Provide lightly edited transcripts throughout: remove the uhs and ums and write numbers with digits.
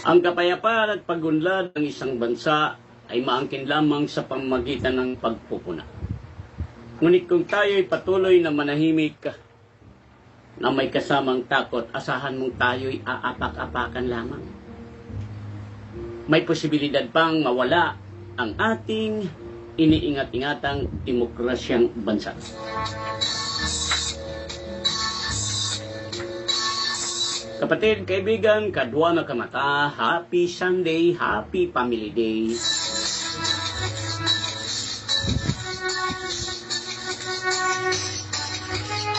Ang kapayapaan at pagunlad ng isang bansa ay maangkin lamang sa pamamagitan ng pagpupuna. Ngunit kung tayo ay patuloy na manahimik na may kasamang takot, asahan mong tayo'y aapak-apakan lamang. May posibilidad pang mawala ang ating iniingat-ingatang demokrasyang bansa. Kapatid, kaibigan, kadwa na kamata, Happy Sunday, Happy Family Day.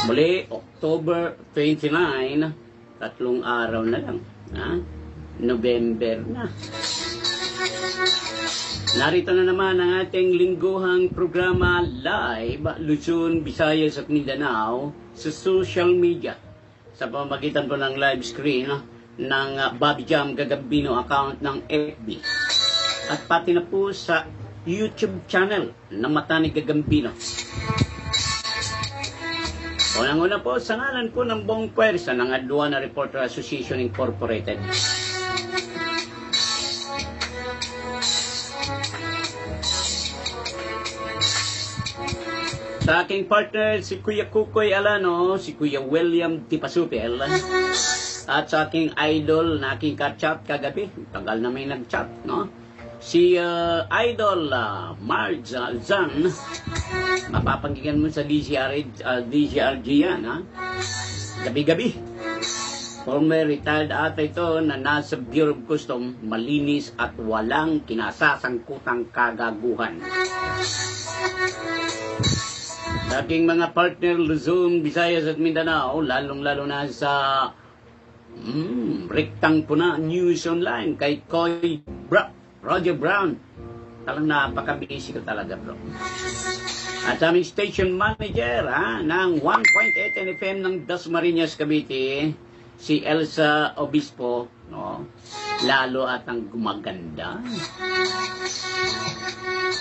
Muli, October 29, 3 araw na lang. November na. Narito na naman ang ating lingguhang programa live, Luzon, Visayas at Mindanao sa social media. Sa pamamagitan po ng live screen ng Bobby Jam Gagambino account ng FB. At pati na po sa YouTube channel ng Mata ni Gagambino. Unang-una po, sa ngalan po ng buong pwersa ng Aduana Reporter Association Incorporated. Sa aking partner, si Kuya Kukoy Alano, si Kuya William Tipasupel, at sa aking idol na aking ka-chat kagabi, tagal na may nag-chat, no? Si Idol Marge Zan, mapapanggigan mo sa DZRG yan, ha? Gabi-gabi. Former retired ata ito na nasa Bureau of Customs, malinis at walang kinasasangkutang kagaguhan. Sa aking mga partner Luzon, Visayas at Mindanao, lalong-lalo na sa Rektang Puna News Online kay Roger Brown. Talang napaka-busy ko talaga, bro. At sa aming station manager ng 1.8 FM ng Dasmariñas, Cavite, si Elsa Obispo, no? Lalo at ang gumaganda.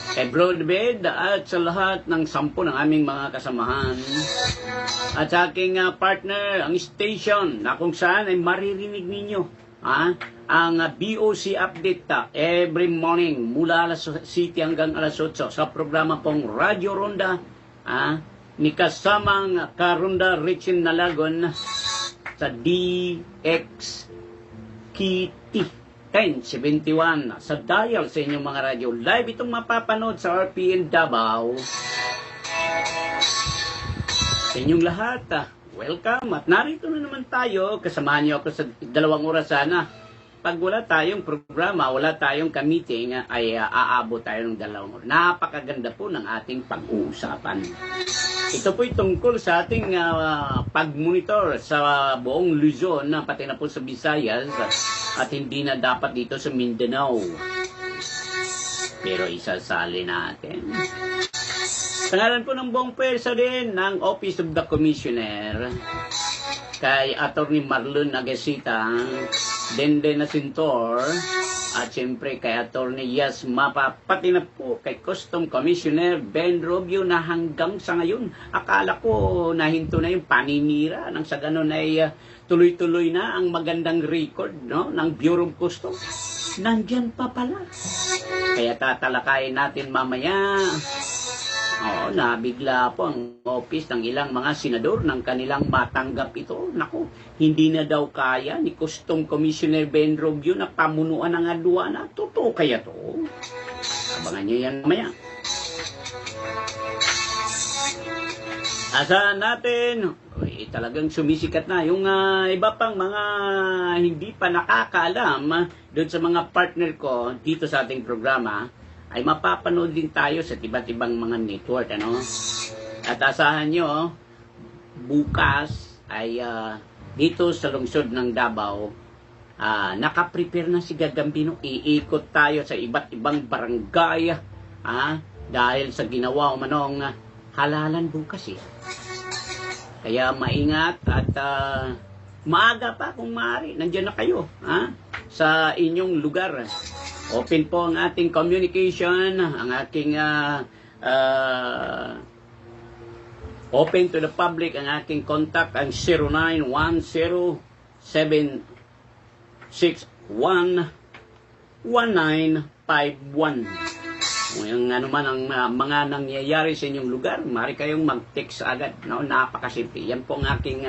Kay Broadbed at sa lahat ng 10 ng aming mga kasamahan. At sa aking partner, ang station na kung saan ay maririnig ninyo ang BOC update every morning mula alas 7 hanggang alas 8 sa programa pong Radio Ronda ni kasamang Karonda Richin Nalagon sa DXKT 1071 sa dial sa inyong mga radyo. Live itong mapapanood sa RPN Davao. Sa inyong lahat, welcome. At narito na naman tayo. Kasamahan niyo ako sa 2 oras sana. Pag wala tayong programa, wala tayong meeting, ay aabot tayo ng 2 oras. Napakaganda po ng ating pag-uusapan. Ito po'y tungkol sa ating pag-monitor sa buong Luzon, pati na po sa Visayas, at hindi na dapat dito sa Mindanao. Pero isasali natin. Sa ngalan po ng buong pwersa din ng Office of the Commissioner, kay Atty. Marlon Agasita, Dende Nasintor, at siyempre kay Atty. Yas Mapa, pati na po kay Custom Commissioner Ben Robio na hanggang sa ngayon, akala ko nahinto na yung paninira nang sa ganun ay tuloy-tuloy na ang magandang record, no, ng Bureau of Customs. Nandyan pa pala. Kaya tatalakayin natin mamaya. Nabigla po ang office ng ilang mga senador ng kanilang matanggap ito. Naku, hindi na daw kaya ni Custom Commissioner Ben Robio na pamunuan ng aduana. Totoo kaya to? Abangan nyo yan mamaya. Asahan natin, talagang sumisikat na yung iba pang mga hindi pa nakakaalam doon sa mga partner ko dito sa ating programa, ay mapapanood din tayo sa iba't ibang mga network, ano? At asahan nyo, bukas ay dito sa lungsod ng Davao, nakaprepare na si Gagambino. Iikot tayo sa iba't ibang barangay dahil sa ginawa manong halalan bukas eh. Kaya maingat at maaga pa kung maaari. Nandiyan na kayo sa inyong lugar. Open po ang ating communication, ang aking open to the public, ang aking contact, ang 0910-761-91 Kung yung ano man ang mga nangyayari sa inyong lugar, maaari kayong mag-text agad. No? Napakasimple. Yan po ang aking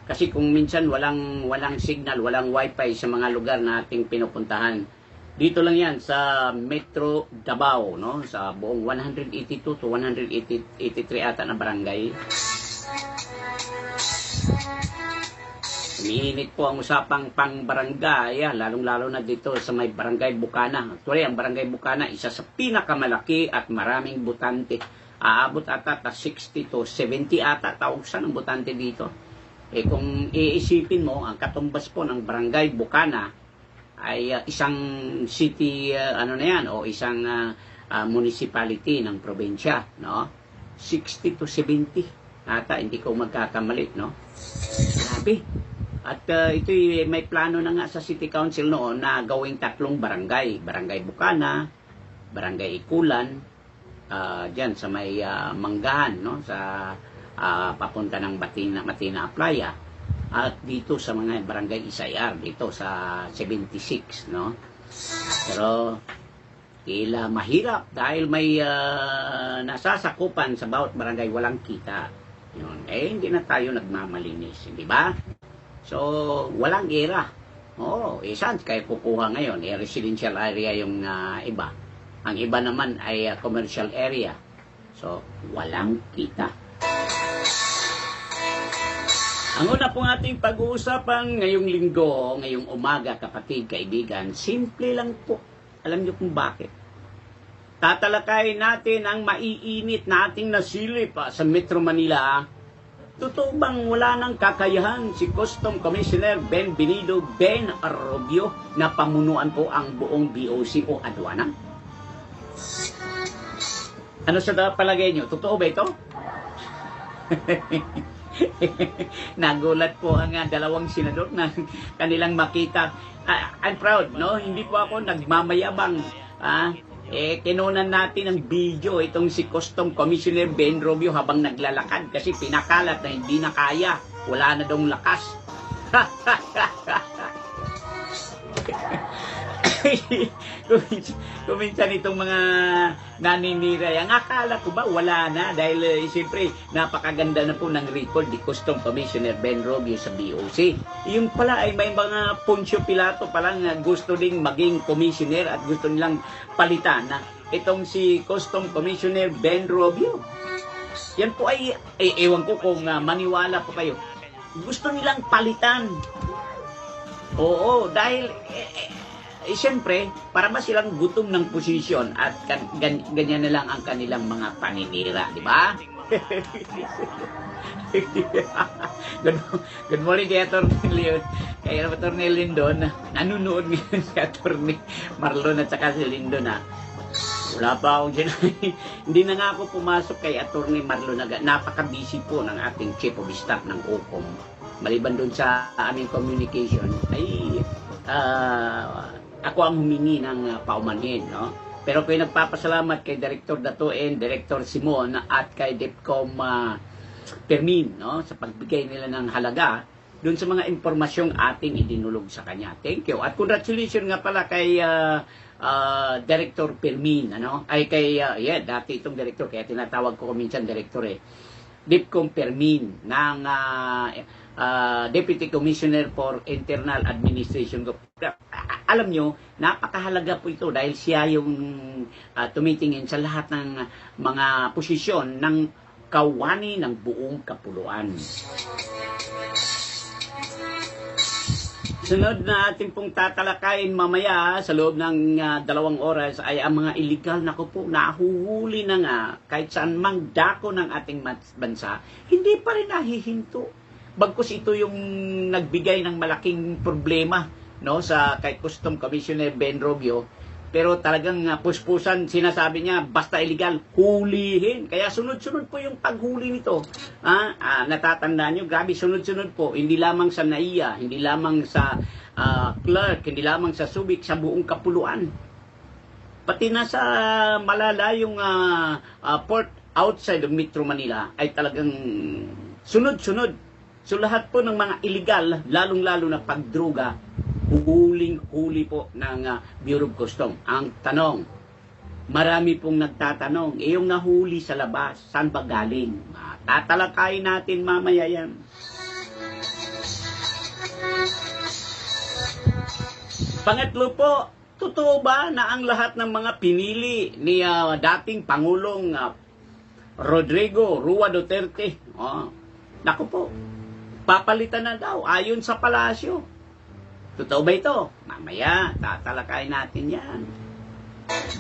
kasi kung minsan walang signal, walang wifi sa mga lugar na ating pinupuntahan. Dito lang yan sa Metro Davao, no? Sa buong 182 to 183 ata na barangay. Umiinit po ang usapang pang-barangay, lalong-lalo na dito sa may Barangay Bukana. Actually, ang Barangay Bukana, isa sa pinakamalaki at maraming butante. Aabot ata 60 to 70 ata tausan ang butante dito. Kung iisipin mo, ang katumbas po ng Barangay Bukana ay isang city, o isang municipality ng probinsya, no? 60 to 70 ata, hindi ko magkakamali, no? Grabe. At ito may plano na nga sa City Council noon na gawing 3 barangay. Barangay Bukana, Barangay Ikulan, dyan sa may Manggahan, no? Sa papunta ng Matina Playa, at dito sa mga Barangay Isayar, dito sa 76, no? Pero tila mahirap dahil may nasasakupan sa bawat barangay, walang kita. Yun. Hindi na tayo nagmamalinis, di ba? So, walang era. Saan kayo kukuha ngayon? Residential area yung iba. Ang iba naman ay commercial area. So, walang kita. Ang una pong ating pag-uusapan ngayong linggo, ngayong umaga, kapatid, kaibigan, simple lang po. Alam niyo kung bakit? Tatalakayin natin ang maiinit na ating nasilip sa Metro Manila. Totoo bang wala nang kakayahan si Custom Commissioner Ben Rubio na pamunuan po ang buong BOC o aduana? Ano sa palagay niyo? Totoo ba ito? Nagulat po ang dalawang senador na kanilang makita. I'm proud, no? Hindi po ako nagmamayabang. Kinunan natin ang video itong si Custom Commissioner Ben Rubio habang naglalakad kasi pinakalat na hindi na kaya. Wala na daw lakas. Kuminsan itong mga naninira, ang akala ko ba wala na dahil siyempre napakaganda na po ng record ni Custom Commissioner Ben Rubio sa BOC. Yung pala ay may mga Poncio Pilato palang gusto ding maging commissioner at gusto nilang palitan na itong si Custom Commissioner Ben Rubio. Yan po ay ewan ko kung maniwala po kayo. Gusto nilang palitan. Oo, dahil siyempre, para ba silang gutom ng posisyon at ganyan na lang ang kanilang mga paninira, di ba? Good morning kay Atty. Lindon. Nanunood ngayon si Atty. Marlon at saka si Lindon. Wala pa akong hindi na nga ako pumasok kay Atty. Marlon. Napaka-busy po ng ating Chief of Staff ng OCOM. Maliban doon sa aming communication, ay ako ang humingi ng paumanhin, no? Pero ko'y nagpapasalamat kay Director Datoen, Director Simon at kay DEPCOM Permin, no? Sa pagbigay nila ng halaga doon sa mga impormasyong ating idinulog sa kanya. Thank you. At congratulations nga pala kay Director Permin, ano? Ay kay dati itong director, kaya tinatawag ko minsan director DEPCOM Permin ng Deputy Commissioner for Internal Administration. Alam nyo, napakahalaga po ito dahil siya yung tumitingin sa lahat ng mga posisyon ng kawani ng buong kapuluan. Sunod na ating pong tatalakayin mamaya sa loob ng 2 oras ay ang mga illegal na po nahuhuli na nga kahit saan mang dako ng ating bansa, hindi pa rin nahihinto. Bagkus ito yung nagbigay ng malaking problema, no, sa kay Custom Commissioner Ben Rubio. Pero talagang puspusan, sinasabi niya, basta illegal, hulihin. Kaya sunod-sunod po yung paghuli nito. Natatandaan nyo, grabe, sunod-sunod po. Hindi lamang sa NAIA, hindi lamang sa clerk, hindi lamang sa Subic, sa buong kapuluan. Pati na sa malalayong port outside of Metro Manila ay talagang sunod-sunod. So lahat po ng mga illegal, lalong-lalo na pagdruga, huling-huli po ng Bureau of Customs. Ang tanong, marami pong nagtatanong, yung nahuli sa labas, saan ba galing? Tatalakayin natin mamaya yan. Pangatlo po, totoo ba na ang lahat ng mga pinili ni dating Pangulong Rodrigo Rua Duterte, naku po, papalitan na daw ayon sa palasyo? Totoo ba ito? Mamaya, tatalakayin natin yan.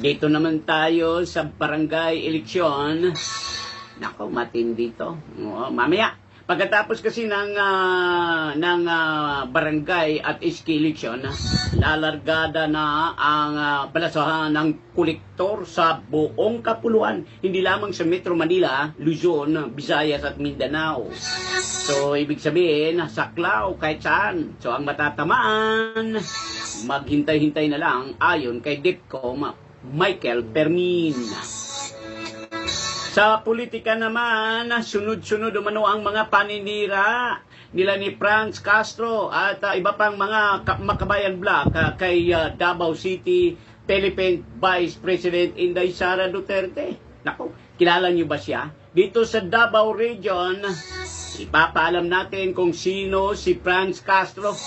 Dito naman tayo sa barangay eleksyon. Nako, matindi to. Mamaya, pagkatapos kasi ng barangay at iski eleksyon, lalargada na ang balasahan ng kolektor sa buong kapuluan. Hindi lamang sa Metro Manila, Luzon, Visayas at Mindanao. So, ibig sabihin, saklaw kahit saan. So, ang matatamaan, maghintay-hintay na lang ayon kay DepCom Michael Permin. Sa politika naman, sunod-sunod umano ang mga paninira nila ni Franz Castro at iba pang mga makabayan black kay Davao City Philippine Vice President Inday Sara Duterte. Naku, kilala niyo ba siya? Dito sa Davao Region, ipapaalam natin kung sino si Franz Castro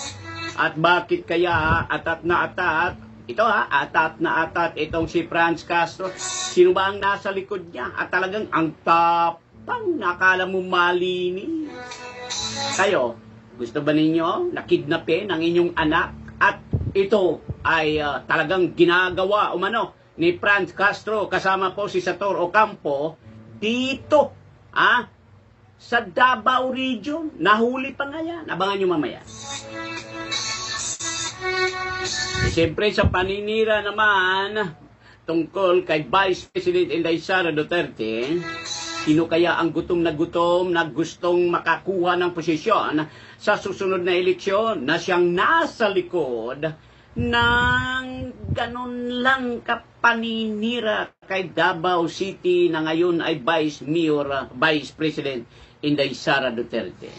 at bakit kaya atat na atat. Ito atat na atat itong si Franz Castro. Sino ba ang nasa likod niya? At talagang ang tapang, nakala mo malinis. Kayo, gusto ba ninyo nakidnapin ang inyong anak? At ito ay talagang ginagawa umano ni Franz Castro kasama po si Sator Ocampo dito sa Davao Region. Nahuli pa nga yan. Abangan nyo mamaya. Siyempre sa paninira naman tungkol kay Vice President Inday Sara Duterte, sino kaya ang gutom na gustong makakuha ng posisyon sa susunod na eleksyon na siyang nasa likod ng ganun lang kapaninira kay Davao City na ngayon ay Vice President Inday Sara Duterte?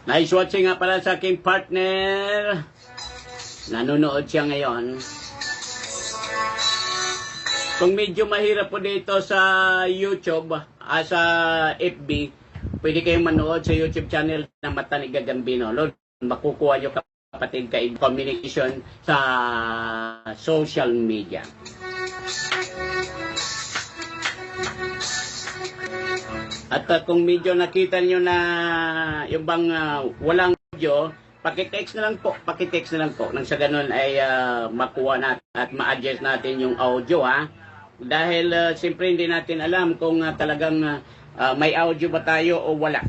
Nice watching nga pala sa aking partner. Nanonood siya ngayon. Kung medyo mahirap po dito sa YouTube, sa FB, pwede kayong manood sa YouTube channel ng Matanig Gagambino. Lord, makukuha nyo kapatid kay communication sa social media. At kung medyo nakita niyo na yung bang walang audio, pakitext na lang po. Nang sa ganun ay makuha natin at ma-adjust natin yung audio Dahil siyempre hindi natin alam kung talagang may audio ba tayo o wala.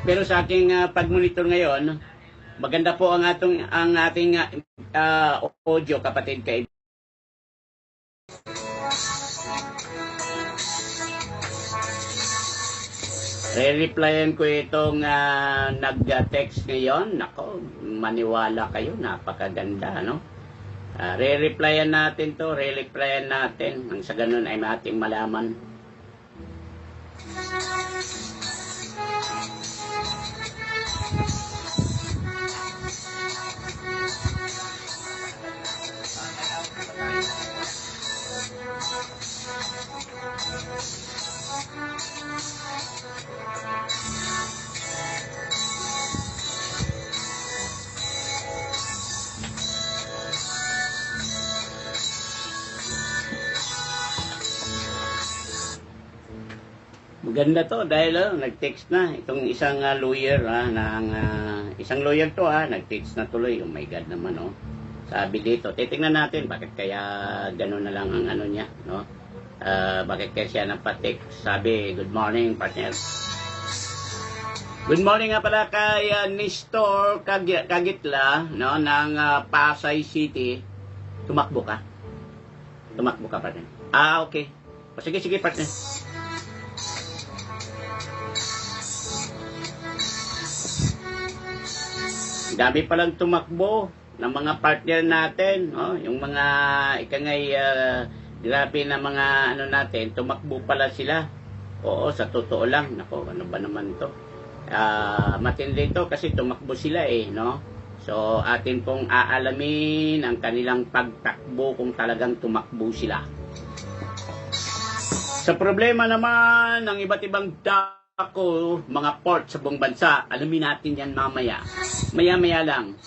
Pero sa aking pag-monitor ngayon, maganda po ang ating audio kapatid kay. Re-replyan ko itong nag-text ngayon. Nako, maniwala kayo, napakaganda, no? Re-replyan natin to, re-replyan natin. Nang sa ganun ay ating malaman. Maganda to dahil nag-text na itong isang lawyer isang lawyer to nag-text na tuloy. Oh my God naman, no. Sabi dito, titingnan natin bakit kaya gano'n na lang ang ano niya, no. Bakit kaya siya nagpa-text. Sabi, good morning partner. Good morning nga pala kay Nestor Kagitla, no, ng Pasay City. Tumakbo ka partner. Okay. O, sige partner. Dami palang tumakbo ng mga partner natin, yung mga ikangay grabe na mga natin, tumakbo pala sila. Oo, sa totoo lang, nako, ano ba naman to? Matindi to kasi tumakbo sila no? So, atin pong aalamin ang kanilang pagtakbo kung talagang tumakbo sila. Sa problema naman ng iba't ibang dako, mga port sa buong bansa, alamin natin yan mamaya. Maya-maya lang.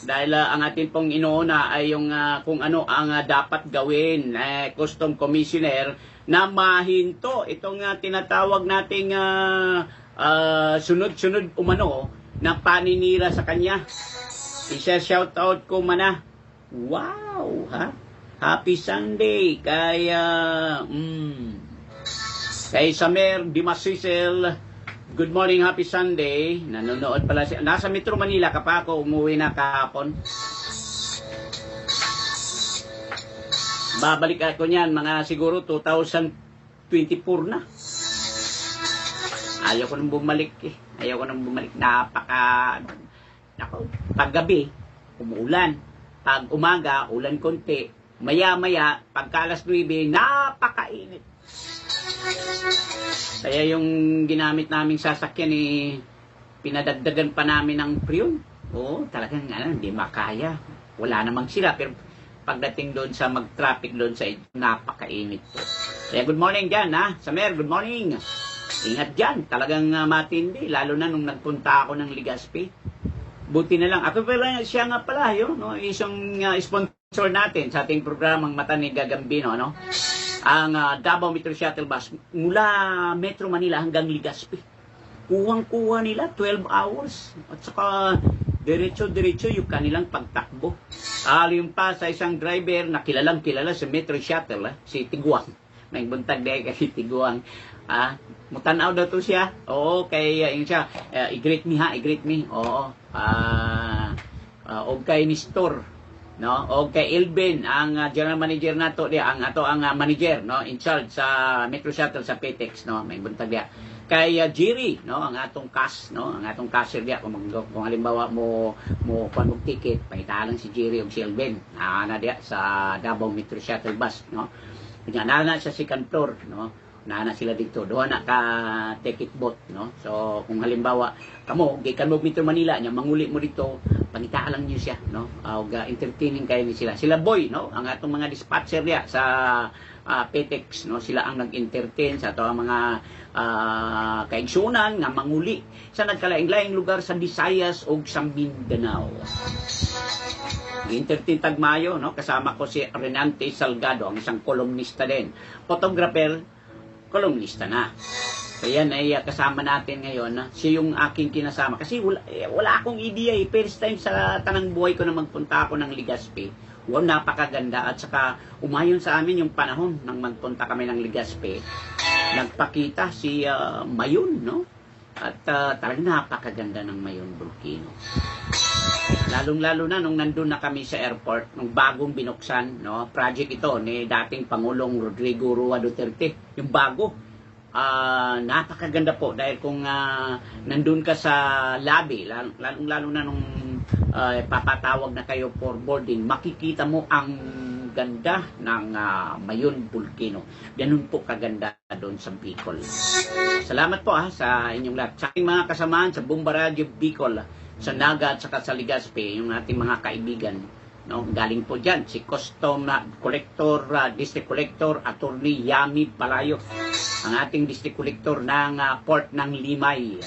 Dahil ang atin pong inuuna ay yung kung ano ang dapat gawin Custom Commissioner na mahinto itong tinatawag nating sunod-sunod umano na paninira sa kanya. Isa-shoutout ko mana. Wow! Ha? Happy Sunday kay kay Samer Dimasisel. Good morning, happy Sunday. Nanonood pala siya. Nasa Metro Manila ka pa ako, umuwi na kahapon. Babalik ako niyan, mga siguro 2024 na. Ayaw ko nang bumalik Ayaw ko nang bumalik. Paggabi, umuulan. Pag umaga, ulan konti. Maya-maya, pagka alas 9, napakainit. Kaya yung ginamit naming sasakyan pinadagdagan pa namin ng priyon. Oo, talagang hindi makaya. Wala namang sila. Pero pagdating doon sa mag-traffic doon sa napakainit po. Kaya good morning dyan Samer, good morning. Ingat dyan, talagang matindi. Lalo na nung nagpunta ako ng Legazpi. Buti na lang. Ako pala, siya nga pala isang sponsor natin sa ating programang Mata ni Gagambino, ang Davao Metro Shuttle Bus mula Metro Manila hanggang Legazpi. Kuwang-kuha nila 12 hours. At saka diretso-diretso yung kanilang pagtakbo. Yung pa sa isang driver na kilalang-kilala sa Metro Shuttle, si Tiguang. May buntag dahil kasi Tiguang. Mutanaw daw to siya. Oo, kay yun siya. I-greet me i-greet me. Oo. O kay Nestor. O kay Elvin, ang general manager nato ang manager in charge sa Metro Shuttle sa PTEX, may buntag dia. Kay Jerry, ang atong ang atong cashier dia kung halimbawa mo kuan ticket, pangitalan si Jerry og si Elvin. Na dia sa Davao Metro Shuttle Bus, Kanya na sa second floor, na sila dito. Doon na ka ticket bot, So kung halimbawa kamo gikan mo Metro Manila nya manguli mo dito, pangitaan lang niyo siya, entertaining kayo ni sila. Sila boy, ang atong mga dispatcher diya sa PTEX, sila ang nag-entertain sa ato ang mga kaigsunan nga manguli sa nagkalaing-laing lugar sa Visayas ug sa Mindanao. Entertain tagmayo, kasama ko si Renante Salgado, ang isang kolumnista din. Photographer, kolumnista na. So yan ay kasama natin ngayon. Siya yung aking kinasama. Kasi wala akong idea First time sa tanang buhay ko na magpunta ako ng Legazpi. Wow, napakaganda. At saka umayon sa amin yung panahon nang magpunta kami ng Legazpi. Nagpakita si Mayon, At talagang napakaganda ng Mayon Volcano. Lalong-lalo na nung nandun na kami sa airport, nung bagong binuksan, project ito ni dating Pangulong Rodrigo Roa Duterte. Yung bago. Napakaganda po dahil kung nandun ka sa lobby, lalong-lalo na nung papatawag na kayo for boarding, makikita mo ang ganda ng Mayon Volcano. Ganun po kaganda doon sa Bicol. Salamat po sa inyong lahat. Sa aking mga kasamaan sa Bomba Radio Bicol, sa Naga at saka sa Legazpi, yung ating mga kaibigan. Galing po dyan si Custom Collector, District Collector, Attorney Yami Palayo, ang ating District Collector ng Port ng Limay.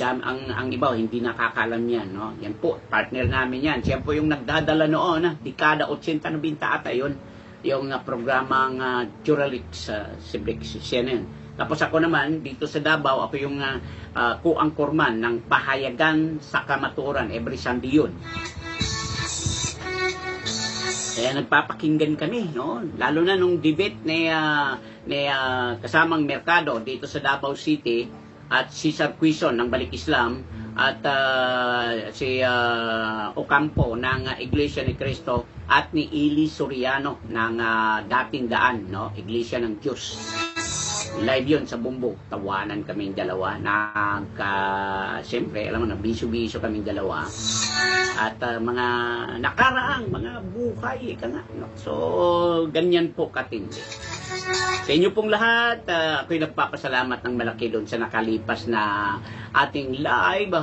Ang iba hindi nakakalam yan, Yan po, partner namin yan. Siya po yung nagdadala noon, dekada 80-90 ata yun, yung programang Juralix Sibrix, siya na yun. Tapos ako naman, dito sa Davao, ako yung kuangkorman ng pahayagan sa kamaturan every Sunday yun. Kaya nagpapakinggan kami, Lalo na nung debate ni kasamang Mercado dito sa Davao City at si Cesar Quizon ng Balik Islam at si Ocampo ng Iglesia ni Cristo at ni Eli Soriano ng Dating Daan, Iglesia ng Diyos. Live yun sa Bumbo. Tawanan kaming dalawa. Siyempre, alam mo na, bisyo-bisyo kaming dalawa. At mga nakaraang, mga buhay. So, ganyan po katindi. Sa inyo pong lahat, ako'y nagpapasalamat ng malaki doon sa nakalipas na ating live.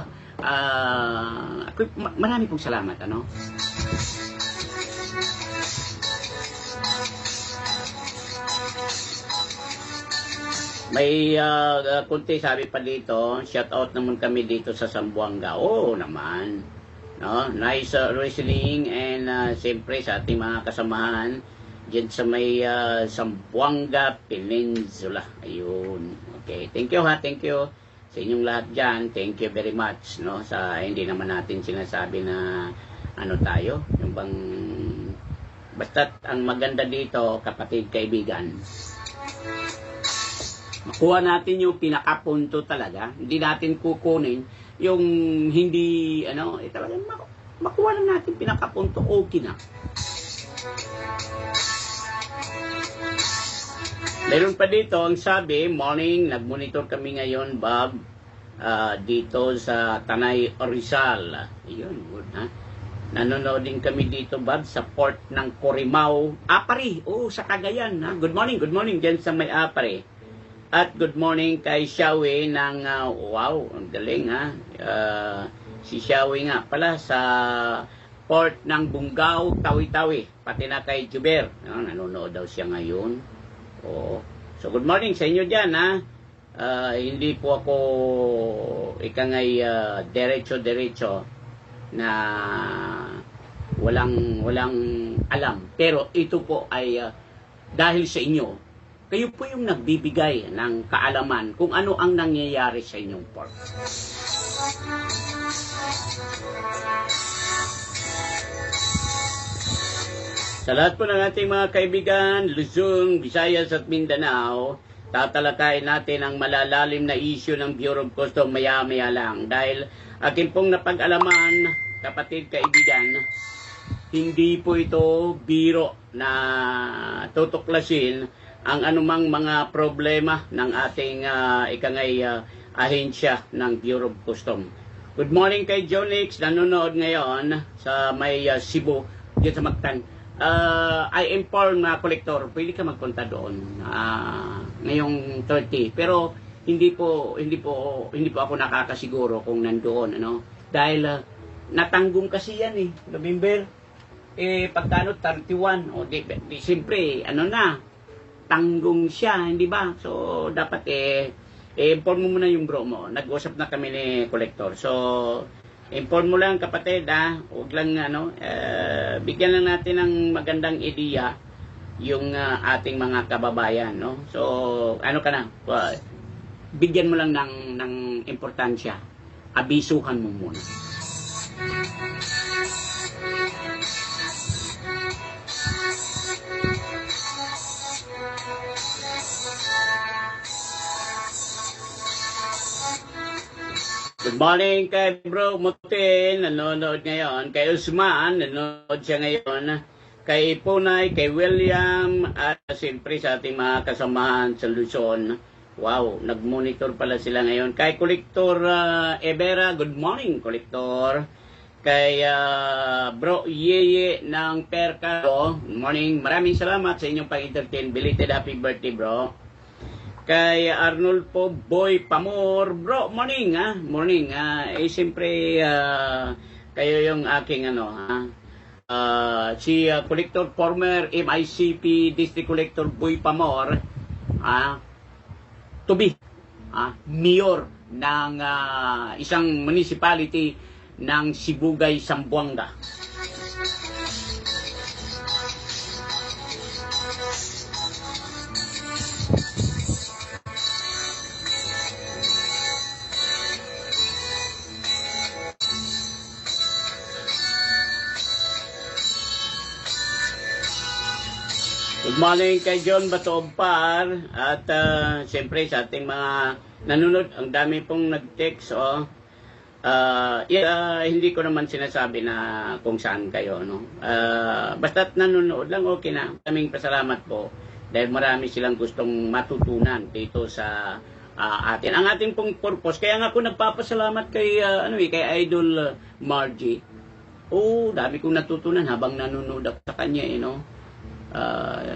Marami pong salamat, ano? May kunti sabi pa dito, shout out naman kami dito sa Zamboanga. Oo naman. No? Nice listening and siyempre sa ating mga kasamahan dyan sa may Zamboanga Peninsula. Ayun. Okay. Thank you ha. Thank you sa inyong lahat dyan. Thank you very much. No? Sa hindi naman natin sinasabi na ano tayo. Yung bang basta't ang maganda dito, kapatid, kaibigan. Makuha natin yung pinakapunto talaga. Hindi natin kukunin yung hindi, talagang makuha lang natin pinakapunto, okay na. Meron pa dito, ang sabi, morning, nag-monitor kami ngayon, Bob, dito sa Tanay, Rizal. Ayun, good, ha? Nanonood din kami dito, Bob, sa port ng Corimao, Apari. Sa Cagayan, ha? Good morning dyan sa may Apari. At good morning kay Xiaowi ng, wow, ang galing ha. Si Xiaowi nga pala sa port ng Bungaw, Tawi-Tawi. Pati na kay Juber. Nanonood daw siya ngayon. So good morning sa inyo dyan ha. Hindi po ako ikangay derecho-derecho na walang alam. Pero ito po ay dahil sa inyo. Kayo po yung nagbibigay ng kaalaman kung ano ang nangyayari sa inyong port. Sa lahat po ng ating mga kaibigan, Luzon, Visayas at Mindanao, tatalakayin natin ang malalalim na issue ng Bureau of Customs maya-maya lang. Dahil akin pong napag-alaman, kapatid, kaibigan, hindi po ito biro na tutuklasin ang anumang mga problema ng ating ahensya ng Bureau of Customs. Good morning kay Jonix, nanonood ngayon sa may Cebu, dito sa Mactan. I inform na collector, pwede ka magpunta doon ngayong 30. Pero hindi po ako nakakasiguro kung nandoon, dahil natanggong kasi yan November. Pagkano 31 di siyempre tanggong siya, hindi ba? So, dapat inform mo muna yung bro mo. Nag-usap na kami ni collector. So, inform mo lang kapatid, huwag lang, bigyan lang natin ng magandang ideya yung ating mga kababayan, no? So, bigyan mo lang ng importansya. Abisuhan mo muna. Good morning kay Bro Mutin, nanonood ngayon. Kay Usman, nanonood siya ngayon. Kay Punay, kay William, at siyempre sa ating mga kasamahan sa Luzon. Wow, nag-monitor pala sila ngayon. Kay Kolektor Evera, good morning, Kolektor. Kay Bro Yeye ng Percado, good morning. Maraming salamat sa inyong pag-entertain. Belated happy birthday, bro. Kay Arnulfo Boy Pamor, bro, morning morning. Siyempre kayo yung aking si Collector former MICP District Collector Boy Pamor, to be mayor ng isang municipality ng Sibugay, Zamboanga. Good morning kay John Batompar at siyempre sa ating mga nanonood, ang dami pong nag-text hindi ko naman sinasabi na kung saan kayo basta't nanonood lang, okay na. Kaming pasalamat po dahil marami silang gustong matutunan dito sa atin. Ang ating pong purpose, kaya nga ako nagpapasalamat kay, kay Idol Margie. Dami kong natutunan habang nanonood ako sa kanya,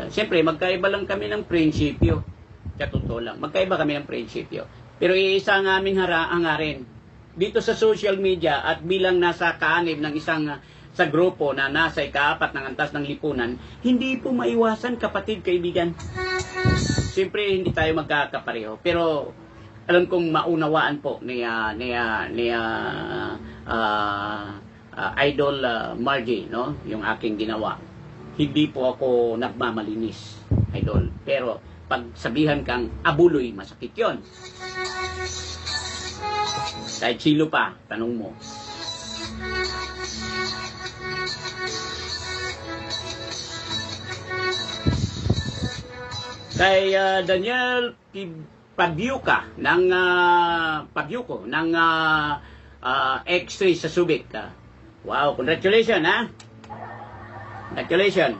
Siyempre, magkaiba lang kami ng prinsipyo. Sa totoo lang, magkaiba kami ng prinsipyo. Pero iisa ang aming hangarin. Dito sa social media at bilang nasa kaanib ng isang sa grupo na nasa ikaapat ng antas ng lipunan, hindi po maiwasan, kapatid, kaibigan. Siyempre, hindi tayo magkakapareho. Pero, alam kong maunawaan po ni Idol Margie, no? Yung aking ginawa. Hindi po ako nagmamalinis, Idol. Pero, pag sabihan kang abuloy, masakit yon. Kahit silo pa, tanong mo. Kay Daniel Pabyuko ng X3 sa Subic. Wow, congratulations, ha? Congratulations.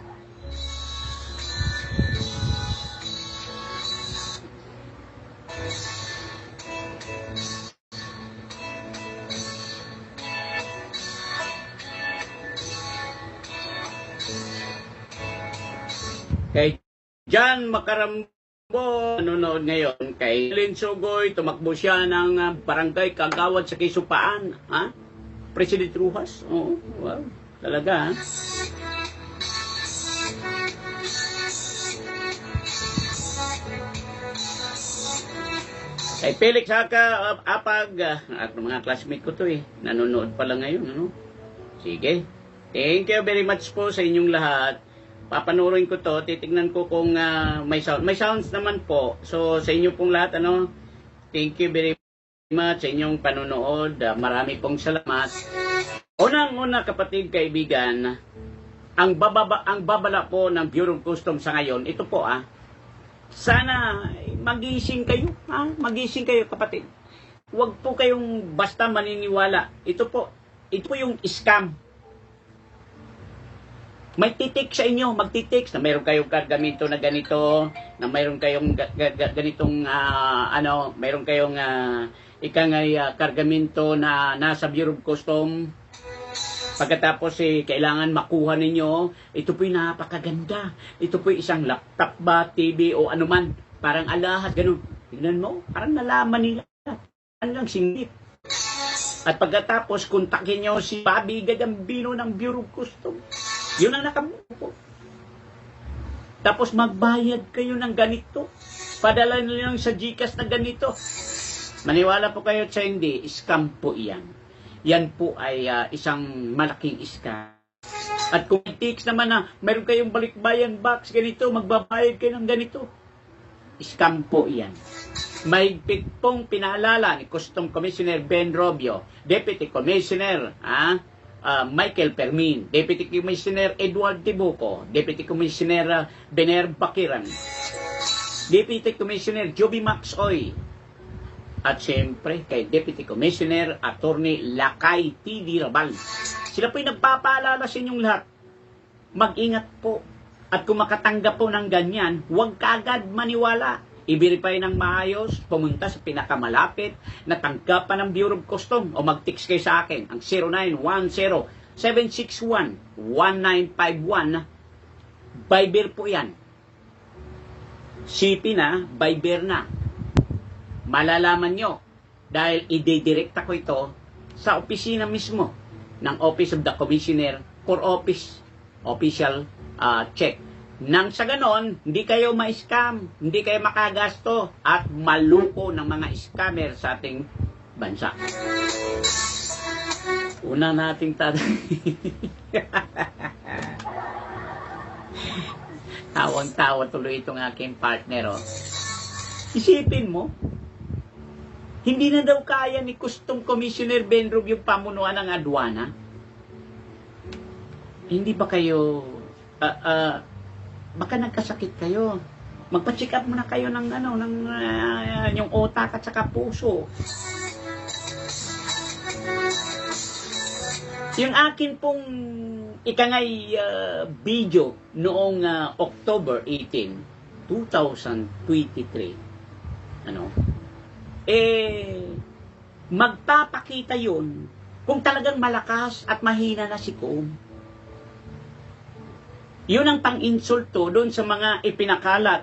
Kay John Makarambo, nanonood ngayon. Kay Lynn Sugoy, tumakbo siya ng barangay Kagawad sa Kisupaan. Ha? President Rujas. Oo, wow. Talaga, ha? Kay Felix Haka, Apag, at mga classmate ko to nanonood pala ngayon, Sige. Thank you very much po sa inyong lahat. Papanurin ko to, titignan ko kung may sound. May sounds naman po. So, sa inyo pong lahat, thank you very much sa inyong panonood. Marami pong salamat. Unang-una, kapatid, kaibigan, ang babala po ng Bureau of Customs sa ngayon, ito po, sana magising kayo, magising kayo, kapatid. Huwag po kayong basta maniniwala. Ito po yung scam. May titik sa inyo, magtitik na mayroon kayong kargamento na ganito, na mayroon kayong ganitong mayroon kayong kargamento na nasa Bureau of Customs. Pagkatapos kailangan makuha ninyo, ito po'y napakaganda. Ito po'y isang laptop ba, TV o anuman, parang alahas, ganun. Tignan mo, parang nalaman nila. Hanggang singit. At pagkatapos, kontakin nyo si Bobby Gagambino ng Bureau of Customs. Yun ang nakabuko. Tapos magbayad kayo ng ganito. Padala nyo lang sa GCash na ganito. Maniwala po kayo sa hindi, scam po iyan. Yan po ay isang malaking scam. At kung tics naman na meron kayong balikbayan box ganito, magbabayad kayo ng ganito. Scam po iyan. May pong pinaalala ni Custom Commissioner Ben Robio, Deputy Commissioner, Michael Permin, Deputy Commissioner Edward Tibuco, Deputy Commissioner Bener Bakiran, Deputy Commissioner Joby Maxoy, at siyempre kay Deputy Commissioner Attorney Lakay T.D. Rabal. Sila po'y nagpapaalala sa inyong lahat. Mag-ingat po. At kung makatanggap po ng ganyan, huwag kaagad maniwala. I-verify ng maayos, pumunta sa pinakamalapit na tanggapan ng Bureau of Customs o mag-text kayo sa akin ang 0910-761-1951. Viber po yan. CP na, Viber na. Malalaman nyo dahil i-direkta ko ito sa opisina mismo ng Office of the Commissioner for Official Check. Nang sa ganon, hindi kayo ma-scam, hindi kayo makagasto at maluko ng mga scammer sa ating bansa. Una nating tawang-tawa tuloy itong aking partner. Isipin mo, hindi na daw kaya ni Custom Commissioner Benrog yung pamunuan ng adwana. Hindi ba kayo baka nagkasakit kayo. Magpa-check up muna kayo ng yung utak at saka puso. Yung akin pong ikangay video noong October 18, 2023, magpapakita yun kung talagang malakas at mahina na si Cobb. Yun ang pang-insulto doon sa mga ipinakalat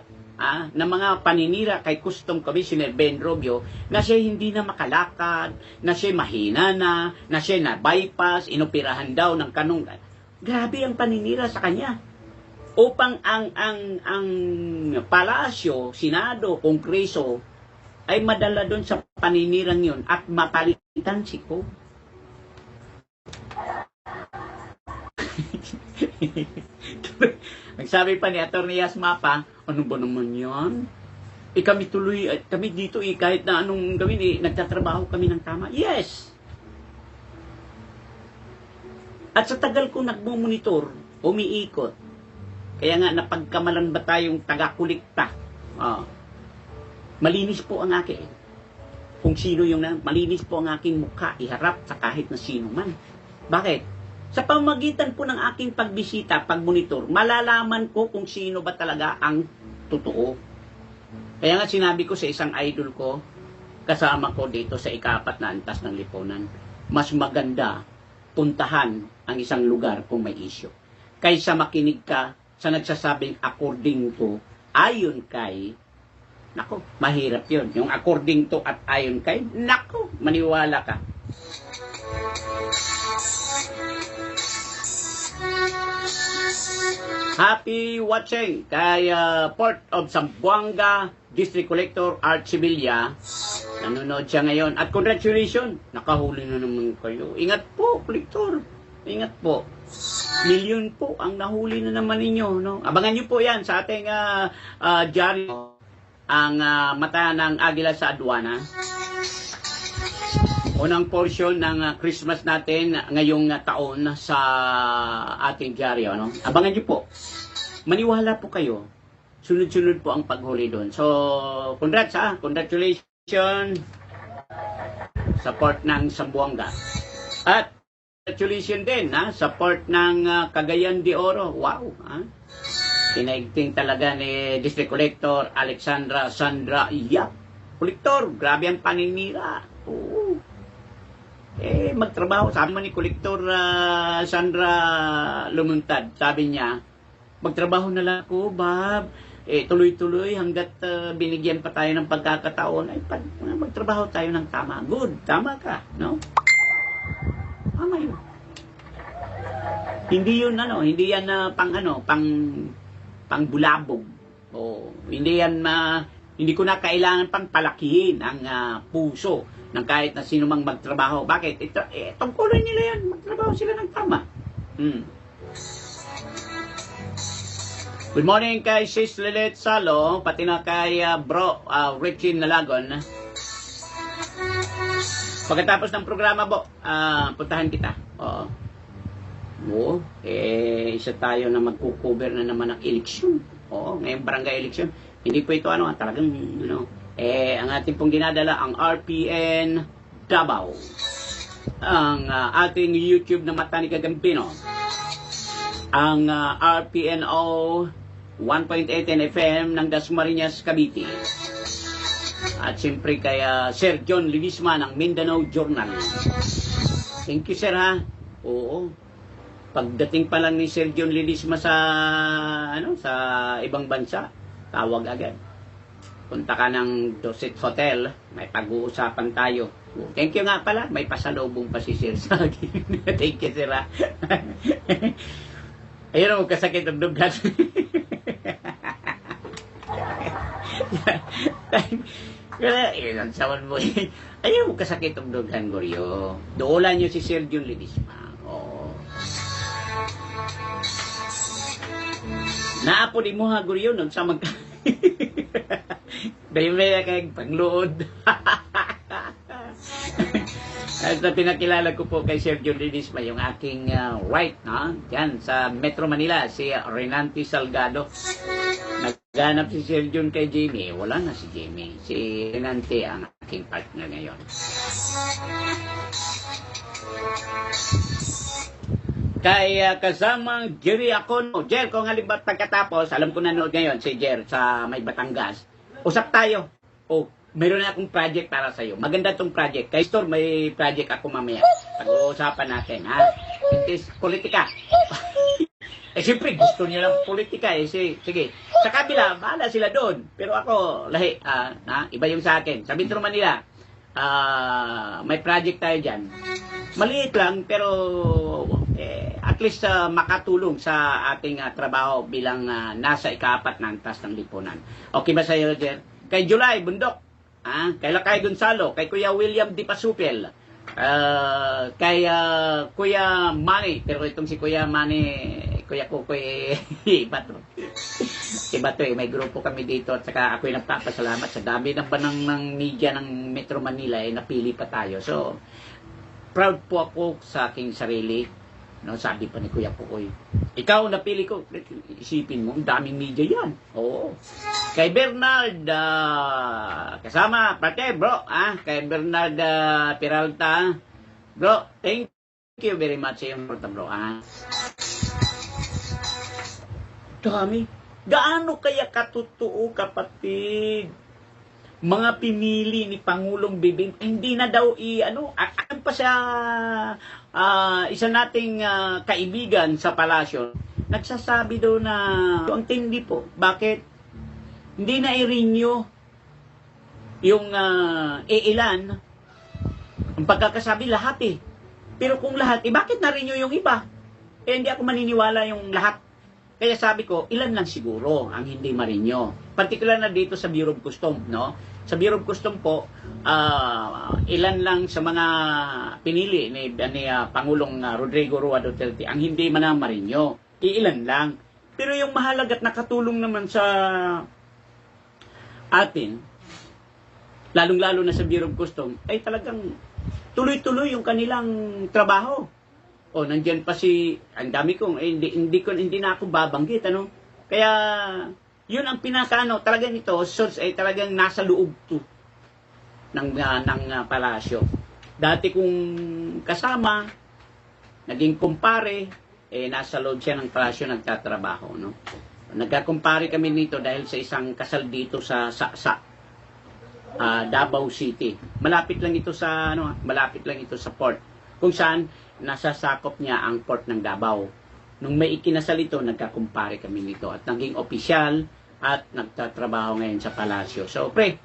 na mga paninira kay Custom Commissioner Ben Robio na siya hindi na makalakad, na siya mahina na siya na-bypass, inoperahan daw ng kanong. Grabe ang paninira sa kanya. Upang ang palasyo, Senado, Kongreso ay madala doon sa paninirang yun at mapalitan si Cobb. Nagsabi pa ni Atty. Yasmapa, ano ba naman yan? Kami tuloy, kami dito kahit na anong gawin, nagtatrabaho kami ng tama. Yes! At sa tagal kong nagmumonitor, umiikot. Kaya nga, napagkamalan ba tayong taga-kulikta? Malinis po ang akin. Kung sino yung malinis po ang aking mukha, iharap sa kahit na sino man. Bakit? Sa pamagitan po ng aking pagbisita, pagmonitor, malalaman ko kung sino ba talaga ang totoo. Kaya nga sinabi ko sa isang idol ko, kasama ko dito sa ika-4 na antas ng lipunan, mas maganda puntahan ang isang lugar kung may issue. Kaysa makinig ka sa nagsasabing according to, ayon kay, nako, mahirap yun. Yung according to at ayon kay, nako, maniwala ka. Happy watching kay Port of Zamboanga District Collector Art Sevilla. Nanonood siya ngayon. At congratulations, nakahuli na naman kayo. Ingat po, Collector. Ingat po. Milyon po ang nahuli na naman ninyo. No? Abangan nyo po yan sa ating dyaryo. Ang mata ng agila sa aduana. Unang portion ng Christmas natin ngayong taon sa ating dyaryo. No? Abangan nyo po. Maniwala po kayo. Sunod-sunod po ang paghuli doon. So, congrats congratulations sa port ng Zamboanga. At congratulations din sa port ng Cagayan de Oro. Wow! Tinaigting talaga ni District Collector Alexandra Sandra Yap. Collector, grabe ang paninira. Oo. Magtrabaho. Sabi mo ni Collector Sandra Lumuntad, sabi niya, magtrabaho na lang ako, Bob. Tuloy-tuloy hanggat binigyan pa tayo ng pagkakataon, ay magtrabaho tayo ng tama. Good, tama ka, no? Tama yun. Hindi yun, hindi yan pang bulabog. Hindi yan, hindi ko na kailangan pang palakihin ang puso ng kahit na sino mang magtrabaho. Bakit? Tungkulin nila yan. Magtrabaho sila ng tama. Good morning kay Sis Lilith Salo, pati na kay Bro Richie Nalagon. Pagkatapos ng programa, puntahan kita. Isa tayo na magkukover na naman ng eleksyon. Ngayong barangay eleksyon. Hindi po ito talagang ang ating pong dinadala ang RPN Davao. Ang ating YouTube na Mata ni Gagambino. Ang RPNO 1.18 FM ng Dasmariñas, Cavite. At siyempre kay Sir John Livisma ng Mindanao Journal. Thank you, sir, ha? Oo. Pagdating pa lang ni Sir John Livisma sa ibang bansa, tawag agad. Punta ka ng Dosit Hotel, may pag-uusapan tayo. Thank you nga pala, may pasalubong pa si Sir sa akin. Thank you, sir, ha? Ayun ang magkasakit ang dugan. Ayun, sawan mo. Ayun, magkasakit ang dugan, Goryo. Doolan nyo si Sir John Lidisma. Naapo di mo, ha, Goryo, nung sa magka... Dahil may kayong panglood. At pinakilala ko po kay Sir John Lidisma, yung aking right, dyan sa Metro Manila, si Renante Salgado. Nagganap si Sir John kay Jamie. Wala na si Jamie. Si Renante ang aking partner ngayon. Kay kasamang Jerry Acono. Jer, kung halimbawa pagkatapos, alam ko nanood ngayon si Jer sa May Batangas. Usap tayo. O, meron na akong project para sa'yo. Maganda tong project. Kay Store, may project ako mamaya. Pag-uusapan natin, ha? It is politika. Siyempre, gusto niya lang politika. Sige. Sa kabila, bahala sila doon. Pero ako, lahi, iba yung sa akin. Sa Metro Manila, may project tayo dyan. Maliit lang, pero at least makatulong sa ating trabaho bilang nasa ika-4 na antas ng lipunan. Okay ba sa'yo, Jer? Kay July, Bundok. Kay Lakay Gonzalo, kay Kuya William Di Pasupel, kay Kuya Manny, pero itong si Kuya Manny, Kuya iba to. Iba to may grupo kami dito at saka ako'y nagpapasalamat sa dami ng banang ng media ng Metro Manila, napili pa tayo. So, proud po ako sa aking sarili. No, sabi pa ni Kuya Pukoy, ikaw napili ko. Isipin mo, ang daming media yan. Oo. Kay Bernard, kasama, parte, bro. Kay Bernard Peralta, bro, thank you very much sa iyong porta, bro. Dami. Gaano kaya katotoo, kapatid? Mga pinili ni Pangulong Bibing, hindi na daw akan pa sa isa nating kaibigan sa palasyo, nagsasabi daw na ang tindi po, bakit hindi na i-renew yung ilan ang pagkakasabi lahat pero kung lahat, bakit na-renew yung iba? Hindi ako maniniwala yung lahat. Kaya sabi ko, ilan lang siguro ang hindi ma-renew. Particular na dito sa Bureau of Customs, no? Sa Bureau of Customs po, ilan lang sa mga pinili ni Pangulong Rodrigo Roa Duterte ang hindi man na ma-renew. Ilan lang. Pero yung mahalaga at nakatulong naman sa atin, lalong-lalo na sa Bureau of Customs, ay talagang tuloy-tuloy yung kanilang trabaho. O, nandiyan pa ang dami kong, hindi na ako babanggit, Kaya, yun ang talagang ito, source ay talagang nasa loob to ng palasyo. Dati kong kasama, naging kumpare, nasa loob siya ng palasyo nagtatrabaho, Nagkakumpare kami nito dahil sa isang kasal dito sa Davao City. Malapit lang ito sa port. Kung saan nasasakop niya ang port ng Davao. Nung may ikinasal ito, nagkakumpare kami nito at naging opisyal at nagtatrabaho ngayon sa palasyo. So, pre,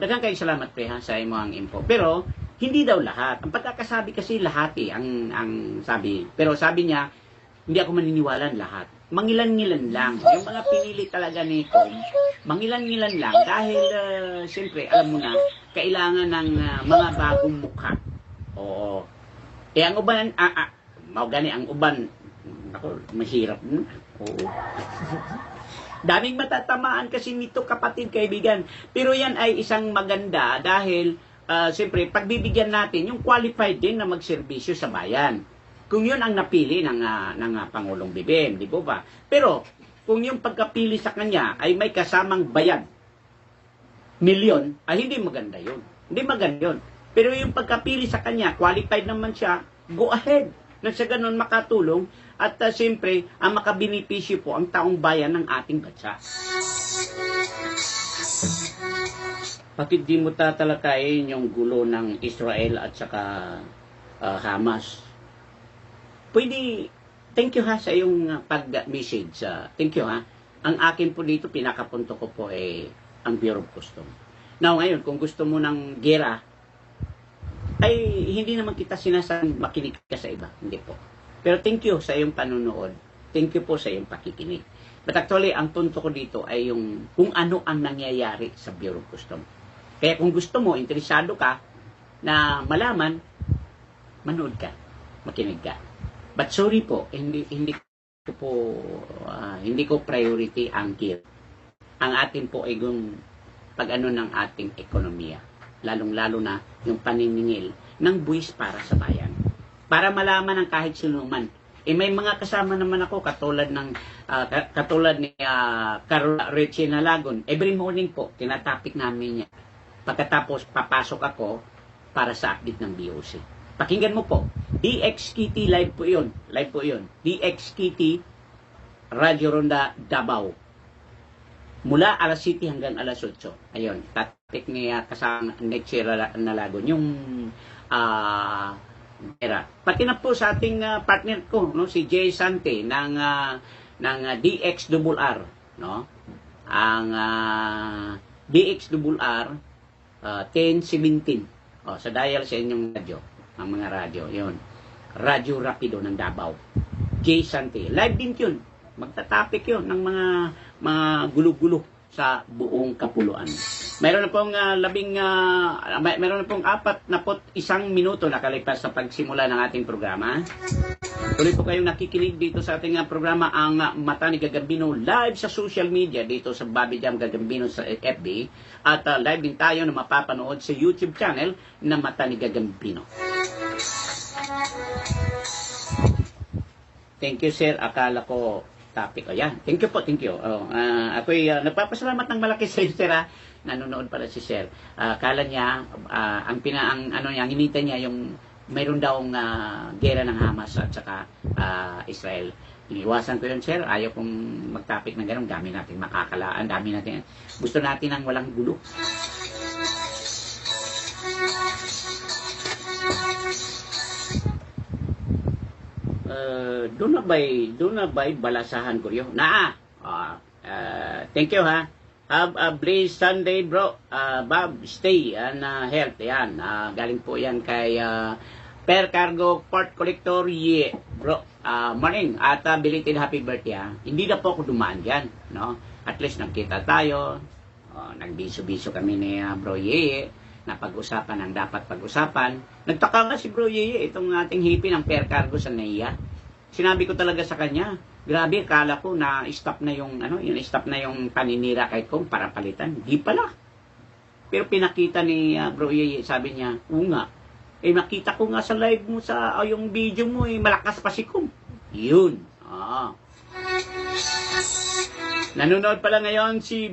daghang kayong salamat, pre, sa imong info. Pero, hindi daw lahat. Ang pagkakasabi kasi lahat ang sabi. Pero sabi niya, hindi ako maniniwala lahat. Mangilan-ngilan lang. Yung mga pinili talaga nito, mangilan-ngilan lang dahil, siyempre, alam mo na, kailangan ng mga bagong mukha. Oo. Ang uban, ang uban, ako, mahirap. Oo. Daming matatamaan kasi nito, kapatid, kaibigan. Pero yan ay isang maganda dahil, siyempre, pagbibigyan natin yung qualified din na magserbisyo sa bayan. Kung yun ang napili ng Pangulong BBM, di ba? Pero, kung yung pagkapili sa kanya ay may kasamang bayad, milyon, ay hindi maganda yun. Hindi maganda yun. Pero yung pagkapili sa kanya, qualified naman siya, go ahead. Nang sa ganun makatulong at siyempre, ang makabinipisyo po ang taong bayan ng ating bansa. Bakit di mo tatalakayin yung gulo ng Israel at saka Hamas? Pwede, thank you sa iyong pag-message. Thank you Ang akin po dito, pinakapunto ko po ang Bureau of Customs. Now ngayon, kung gusto mo ng gera, ay hindi naman kita sinasabing makinig ka sa iba. Hindi po. Pero thank you sa iyong panunood. Thank you po sa iyong pakikinig. But actually, ang punto ko dito ay yung kung ano ang nangyayari sa Bureau of Customs. Kaya kung gusto mo, interesado ka na malaman, manood ka, makinig ka. But sorry po, hindi ko priority ang gear. Ang atin po ay pag-ano ng ating ekonomiya. Lalong-lalo na yung paniningil ng buwis para sa bayan. Para malaman ng kahit sino man. May mga kasama naman ako katulad ni Carola Richie Nalagon. Every morning po, tinatapik namin niya. Pagkatapos, papasok ako para sa update ng BOC. Pakinggan mo po. DX Kitty live po yun. Live po yun. DX Kitty Radio Ronda Davao. Mula alas 7 hanggang alas 8. Ayun. Tatik niya kasama next year na lagon. Yung era. Pati na po sa ating partner ko, no, si Jay Sante ng DXRR, no? Ang DXRR 1017. Oh, sa dial sa inyong radyo, ang mga radyo, 'yon. Radyo Rapido ng Davao. Jay Sante. Live din 'yun. Magta-topic 'yun ng mga gulo-gulo sa buong kapuluan. Mayroon na pong mayroon na pong 41 minuto nakalipas sa pagsimula ng ating programa. Tuloy po kayong nakikinig dito sa ating programa ang Mata ni Gagambino live sa social media dito sa Bobby Jam Gagambino sa FB at live din tayo na mapapanood sa YouTube channel na Mata ni Gagambino. Thank you, sir. Akala ko topic. O yan. Thank you po. Thank you. Ako'y nagpapasalamat ng malaki sa sir. Nanonood pala si sir. Akala niya, ang hinita niya yung mayroon daw gera ng Hamas at saka Israel. Iniwasan ko yun, sir. Ayaw kong mag-topic ng ganun. Dami natin makakalaan. Dami natin. Gusto natin ng walang gulo. Doon na ba'y balasahan ko yun? Thank you, ha. Have a blessed Sunday, bro. Bob, stay and health. Yan. Galing po yan kay Per Cargo Port Collector. Yeah, bro. Morning. At belated happy birthday, ha. Hindi na po ako dumaan dyan, no? At least nagkita tayo. Nagbiso-biso kami ni Bro Yeye. Napag-usapan ang dapat pag-usapan. Nagtaka nga si Bro Yeye, itong ating hippie ng Per Cargo sa NAIA. Sinabi ko talaga sa kanya, grabe, kala ko na stop na yung stop na yung paninira kay Kong para palitan. Di pala. Pero pinakita ni Bro Yeye, sabi niya, nga. Nakita ko nga sa live mo sa yung video mo, malakas pa si Kong. Yun. Nanonood pala ngayon si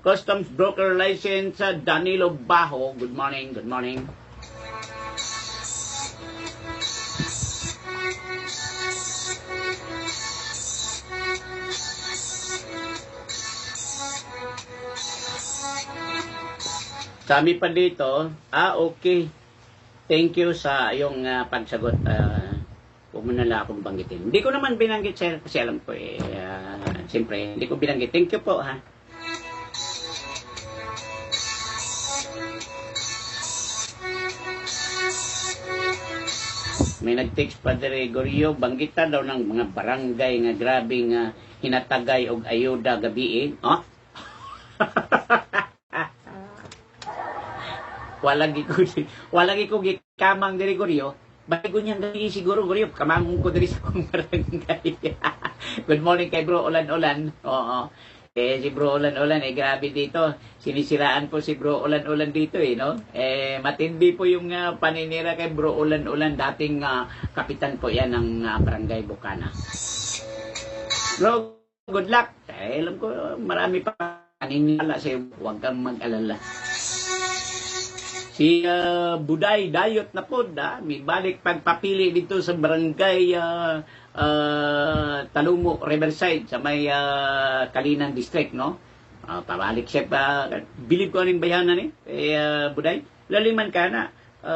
Customs Broker License Danilo Baho. Good morning, good morning. Sabi pa dito, okay. Thank you sa iyong pagsagot. Huwag mo na lang akong banggitin. Hindi ko naman binanggit, sir, kasi alam ko siyempre, hindi ko binanggit. Thank you po, ha. May nag-text pa Gregorio, banggita daw ng mga barangay nga grabing hinatagay og ayuda gabi. Walagi ko gikamang Gregorio. Bago niyang gabi siguro, Gregorio, kamangong ko diri sa kong barangay. Good morning kay Bro Ulan-Ulan. Oo. Si Bro Ulan-Ulan, grabe dito. Sinisiraan po si Bro Ulan-Ulan dito, no? Matindi po yung paninira kay Bro Ulan-Ulan. Dating kapitan po yan ng Barangay Bukana. Bro, good luck. Alam ko, marami pa paninira sa'yo. Huwag kang mag-alala. Si Buday Dayot na po, may balik pagpapili dito sa Barangay Talumo, Riverside, sa may Kalinan District, no? Pabalik siya pa, bilib ko anong bayanan Buday. Laliman ka na,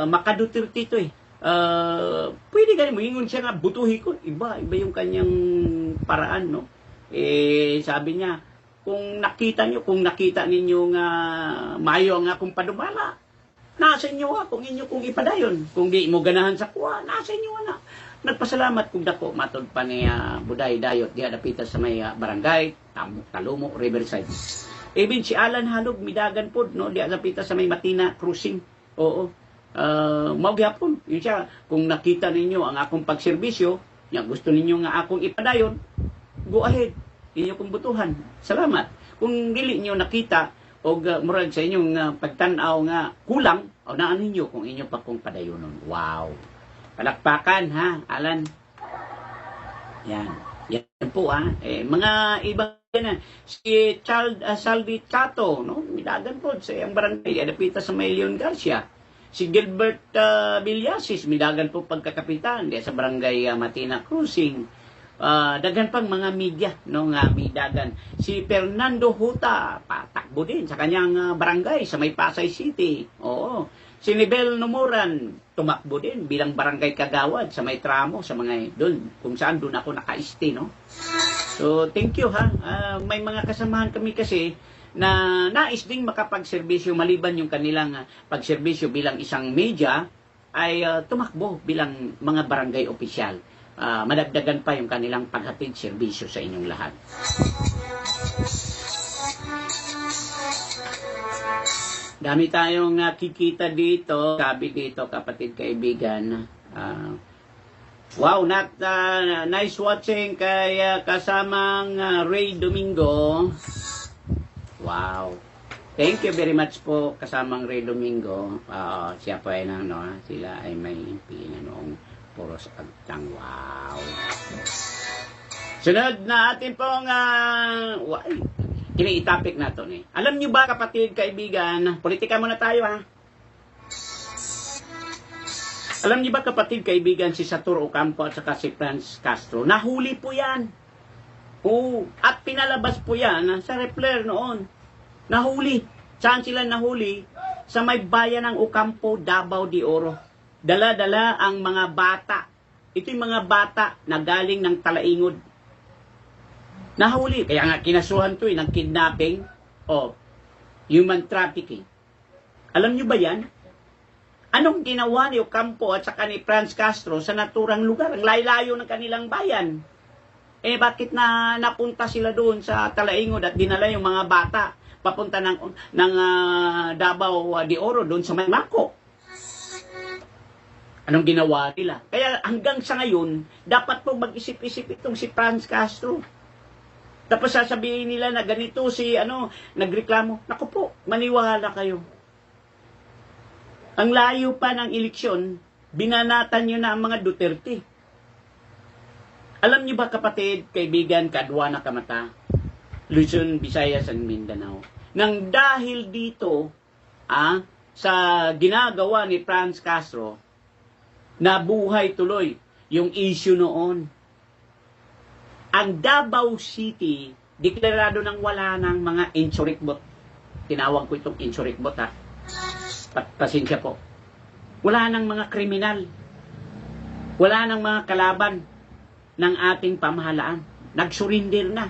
makadutirti ito pwede ganun mo, ingon siya nga, butuhi ko, iba yung kanyang paraan, no? Sabi niya, kung nakita ninyo nga mayo nga kung padumala, nasa inyo kung inyo kung ipadayon. Kung di mo ganahan sa kuha, nasa inyo na. Nagpasalamat kung dako matod pa ni Buday Dayot diha dapita sa may Barangay Talumo, Riverside. Even si Alan Halog midagan pod, no, diha dapita sa may Matina Crossing. Oo. Magyapon. Yun siya, kung nakita ninyo ang akong pagserbisyo, gusto ninyo nga akong ipadayon, go ahead. Inyo kong butuhan. Salamat. Kung dili niyo nakita o murag sa inyong pagtanaw nga kulang, o naan ninyo kung inyo pa kong padayonon. Wow! Palakpakan, ha, Alan? Yan. Yan po, ha. Mga iba yan, si Saldi Cato, no? Midagan po sa iyang barangay, adapita sa may Leon Garcia. Si Gilbert Villasis, midagan po pagkakapitan sa barangay Matina Cruising. Dagan pang mga media no nga midagan. Si Fernando Huta, patakbo din sa kanyang barangay sa may Pasay City. Oo. Si Nibel Nomoran, tumakbo din bilang barangay kagawad sa may tramo sa mga doon kung saan doon ako naka-stay, no. So thank you ha. May mga kasamahan kami kasi na nais ding makapagserbisyo maliban yung kanilang pagserbisyo bilang isang media ay tumakbo bilang mga barangay opisyal. Madagdagan pa yung kanilang paghatid serbisyo sa inyong lahat. Dami tayong kikita dito, sabi dito kapatid kaibigan. Wow, nice watching kay kasamang Ray Domingo. Wow. Thank you very much po kasamang Ray Domingo. Siya po ay sila ay may impina noong puros agtang. Wow. Sunod na atin pong ini-topic na ito. Alam nyo ba kapatid, kaibigan, politika muna tayo ha. Alam niyo ba kapatid, kaibigan, si Satur Ocampo at saka si Franz Castro, nahuli po yan. Oo, at pinalabas po yan sa Rappler noon. Nahuli. Saan sila nahuli? Sa may bayan ng Ocampo, Davao de Oro. Dala-dala ang mga bata. Ito yung mga bata na galing ng Talaingod. Nahuli. Kaya nga kinasuhan to ng kidnapping o human trafficking. Alam nyo ba yan? Anong ginawa ni Ocampo at saka ni Franz Castro sa naturang lugar? Ang layo ng kanilang bayan. Bakit napunta sila doon sa Talaingod at dinala yung mga bata papunta ng Davao de Oro doon sa Maymako? Anong ginawa nila? Kaya hanggang sa ngayon, dapat po mag-isip-isip itong si Franz Castro. Tapos sasabihin nila na ganito nagreklamo. Naku po, maniwala kayo. Ang layo pa ng eleksyon, binanatan nyo na ang mga Duterte. Alam nyo ba kapatid, kaibigan, kadwa na kamata, Luzon, Visayas, and Mindanao, nang dahil dito, sa ginagawa ni Franz Castro, nabuhay tuloy yung issue noon. Ang Davao City, deklarado nang wala ng mga insurikbot. Tinawag ko itong insurikbot ha. Pasensya po. Wala nang mga kriminal. Wala nang mga kalaban ng ating pamahalaan. Nag-surrender na.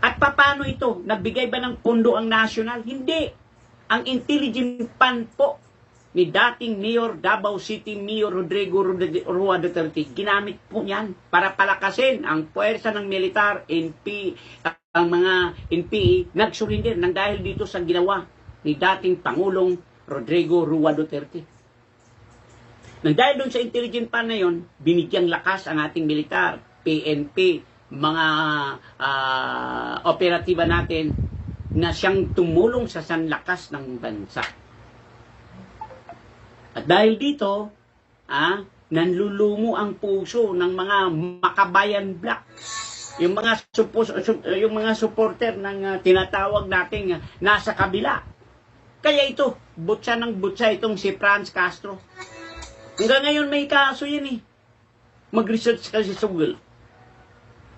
At paano ito? Nagbigay ba ng pondo ang national? Hindi. Ang intelligent fund po ni dating Mayor Davao City, Mayor Rodrigo Rua Duterte, ginamit po yan para palakasin ang puwersa ng militar, ang mga NPA, nag-surrender nang dahil dito sa ginawa ni dating Pangulong Rodrigo Rua Duterte. Nang dahil doon sa intelligent fund na yun, binigyang lakas ang ating militar, PNP, mga operatiba natin na siyang tumulong sa sanlakas ng bansa. At dahil dito, nanlulumo ang puso ng mga makabayan black. Yung mga supporter ng tinatawag nating nasa kabila. Kaya ito, butsa ng butsa itong si Franz Castro. Hanggang ngayon may kaso yan eh. Mag-research kasi sa Google.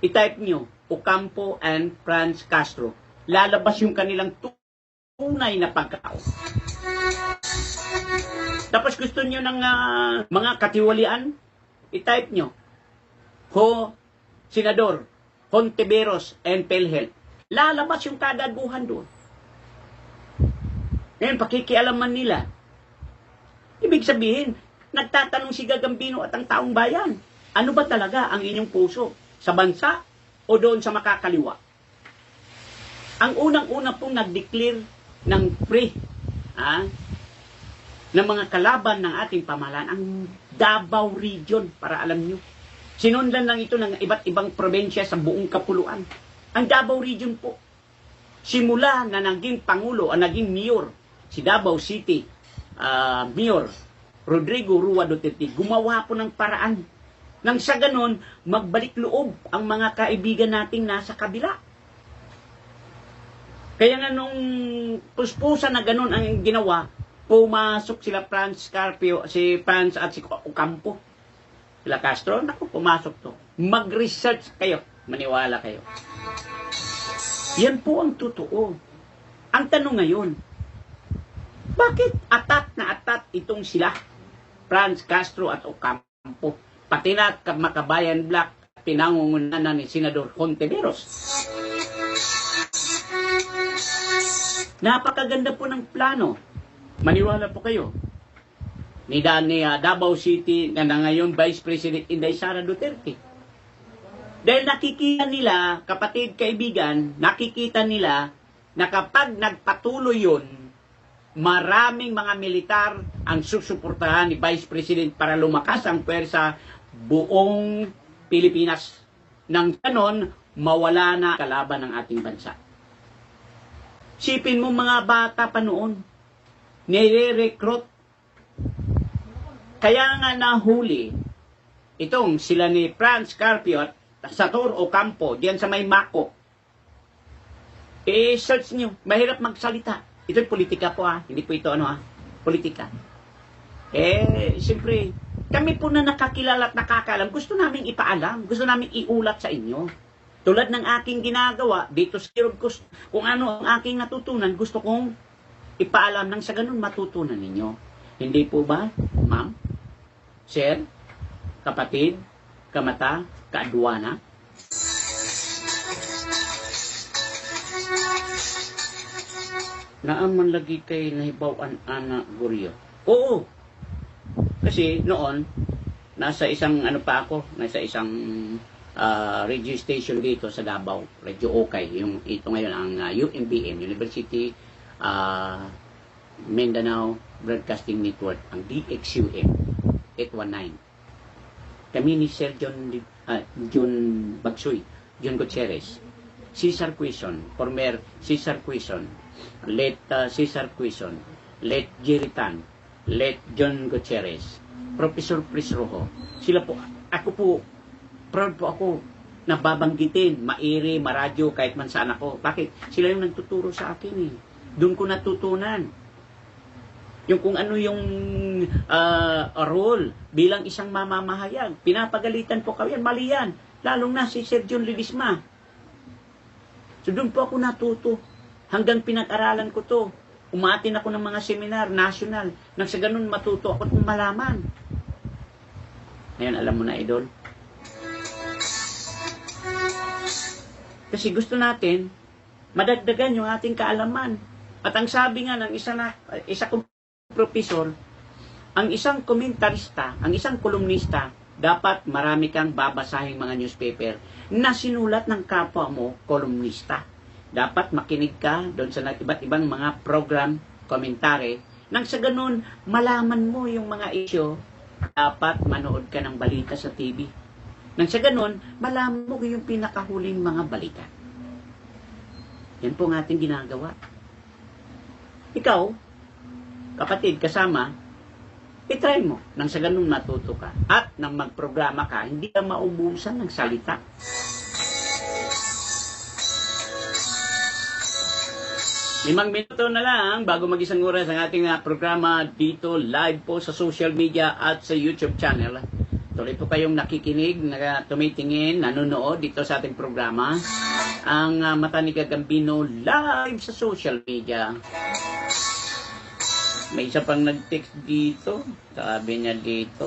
I-type nyo, Ocampo and Franz Castro. Lalabas yung kanilang tunay na pagkatao. Tapos gusto nyo ng mga katiwalian, i-type nyo, Senador Hontiveros and PhilHealth. Lalabas yung kadaguhan doon. Ngayon, pakikialaman nila. Ibig sabihin, nagtatanong si Gagambino at ang taong bayan, ano ba talaga ang inyong puso? Sa bansa o doon sa makakaliwa? Ang unang-una pong nag-declare ng free, ng mga kalaban ng ating pamahalaan, ang Davao Region, para alam nyo. Sinundan lang ito ng iba't ibang probensya sa buong kapuluan. Ang Davao Region po. Simula na naging Pangulo, naging Mayor, si Davao City, Mayor Rodrigo Rua Duterte, gumawa po ng paraan. Nang sa ganon, magbalik loob ang mga kaibigan nating nasa kabila. Kaya nga nung puspusan na ganon ang ginawa, Pumasok sila Franz Carpio, si Franz at si Ocampo. Sila Castro, naku, pumasok to. Mag-research kayo. Maniwala kayo. Yan po ang totoo. Ang tanong ngayon, bakit atat na atat itong sila? Franz Castro at Ocampo. Pati na Makabayan Black, pinangungunahan ni Senador Hontiveros. Napakaganda po ng plano. Maniwala po kayo. Ni Davao City na ngayon Vice President Inday Sara Duterte. Dahil nakikita nila, kapatid, kaibigan, nakikita nila na kapag nagpatuloy yun, maraming mga militar ang susuportahan ni Vice President para lumakas ang pwersa buong Pilipinas. Nang ganon, mawala na kalaban ng ating bansa. Sipin mo mga bata pa noon, nire-recruit. Kaya nga nahuli itong sila ni Franz Carpio at Sator Ocampo diyan sa may Mako. Search nyo, mahirap magsalita. Ito'y politika po hindi po ito politika. Siyempre, kami po na nakakilala at nakakaalam, gusto namin ipaalam, gusto namin iulat sa inyo. Tulad ng aking ginagawa, dito sa Kirog, kung ano ang aking natutunan, gusto kong ipaalam nang sa ganun matutunan ninyo. Hindi po ba, ma'am? Sir, kapatid, kamata, kaadwana. Naaman lagi kay nahibawan ana Guryo. Oo. Kasi noon, nasa isang nasa isang radio station dito sa Davao, Radio Okay, ito ngayon ang UMBM, University Mindanao Broadcasting Network, ang DXUM 819. Kami ni Sir John Bagsoy, John Gutierrez, Cesar Quezon, former Cesar Quezon, late Cesar Quezon, late Jerry Tan, late John Gutierrez, Professor Pris Rojo. Sila po, ako po, proud po ako na babanggitin, mairi, maradyo, kahit man saan ako. Bakit? Sila yung nagtuturo sa akin Doon ko natutunan. Yung kung ano yung role bilang isang mamamahayag. Pinapagalitan po kayo yan, mali yan. Lalong na si Sir John Ledesma. So doon po ako natuto. Hanggang pinag-aralan ko to. Umatin ako ng mga seminar, national. Nang sa ganun matuto ako kung malaman. Ngayon, alam mo na, idol. Kasi gusto natin, madagdagan yung ating kaalaman. At ang sabi nga ng isa kong profesor, ang isang komentarista, ang isang kolumnista, dapat marami kang babasahing mga newspaper na sinulat ng kapwa mo, kolumnista. Dapat makinig ka doon sa iba't ibang mga program, komentary, nang sa ganun, malaman mo yung mga isyo, dapat manood ka ng balita sa TV. Nang sa ganun, malaman mo yung pinakahuling mga balita. Yan po ang ating ginagawa. Ikaw, kapatid, kasama, itry mo. Nang sa ganun matuto ka. At nang magprograma ka, hindi ka maubusan ng salita. Limang minuto na lang bago mag-isang oras ang ating programa dito live po sa social media at sa YouTube channel. Tuloy po kayong nakikinig, tumitingin, nanonood dito sa ating programa. Ang Mata ni Gagambino live sa social media. May isa pang nag-text dito. Sabi niya dito,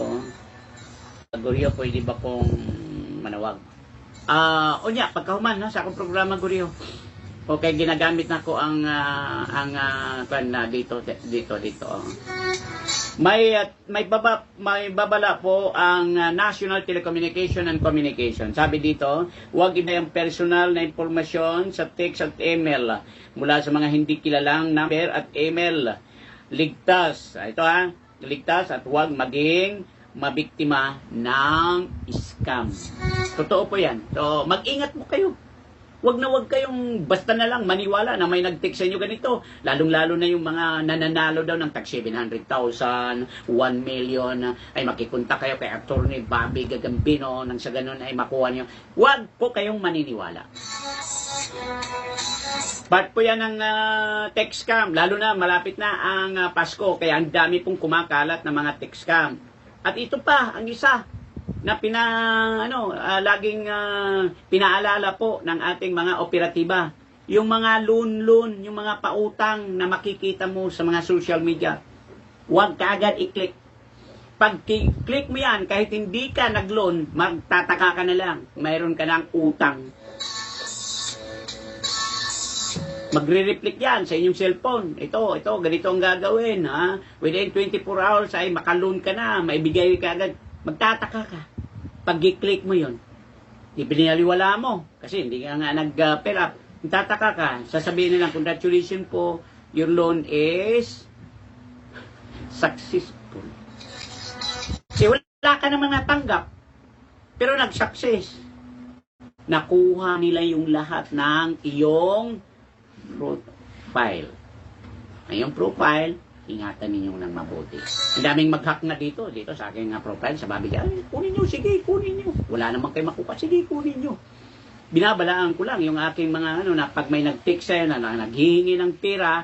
Guryo, pwede ba kong manawag? Onya, pagkahuman sa akong programa, Guryo. Okay, ginagamit na ko ang dito. May babala po ang National Telecommunication and Communication. Sabi dito, huwag inayang personal na impormasyon sa text at email mula sa mga hindi kilalang number at email. Ligtas. Ito ligtas at huwag maging mabiktima ng scam. Totoo po yan. So, mag-ingat mo kayo. Wag kayong basta na lang maniwala na may nag-text sa inyo ganito. Lalong-lalo na yung mga nananalo daw ng tag 700,000, 1 million, ay makikunta kayo kay Attorney Bobby Gagambino nang sa ganun ay makuha niyo. Wag po kayong maniniwala. Part po yan ng text scam, lalo na malapit na ang Pasko, kaya ang dami pong kumakalat ng mga text scam. At ito pa, ang isa na laging pinaalala po ng ating mga operatiba, yung mga loan, yung mga pautang na makikita mo sa mga social media, huwag ka agad i-click. Pag click mo yan, kahit hindi ka nag-loan, magtataka ka na lang, mayroon ka ng utang. Magre-reflect yan sa inyong cellphone. Ito, ganito ang gagawin. Ha? Within 24 hours ay makaloan ka na, maibigay ka agad. Magtataka ka. Pag i-click mo yun, ibinaliwala mo. Kasi hindi ka nga nag-fill up. Magtataka ka. Sasabihin nilang, congratulations po, your loan is successful. Kasi wala ka naman natanggap. Pero nag-success. Nakuha nila yung lahat ng iyong profile. Ngayong profile, ingatan ninyo ng mabuti. Ang daming mag-hack na dito sa aking profile, sa babi ka, kunin nyo, sige, kunin nyo. Wala naman kayo makuha, sige, kunin nyo. Binabalaan ko lang yung aking mga, na pag may nag-text sa'yo, na naghihingi ng pera,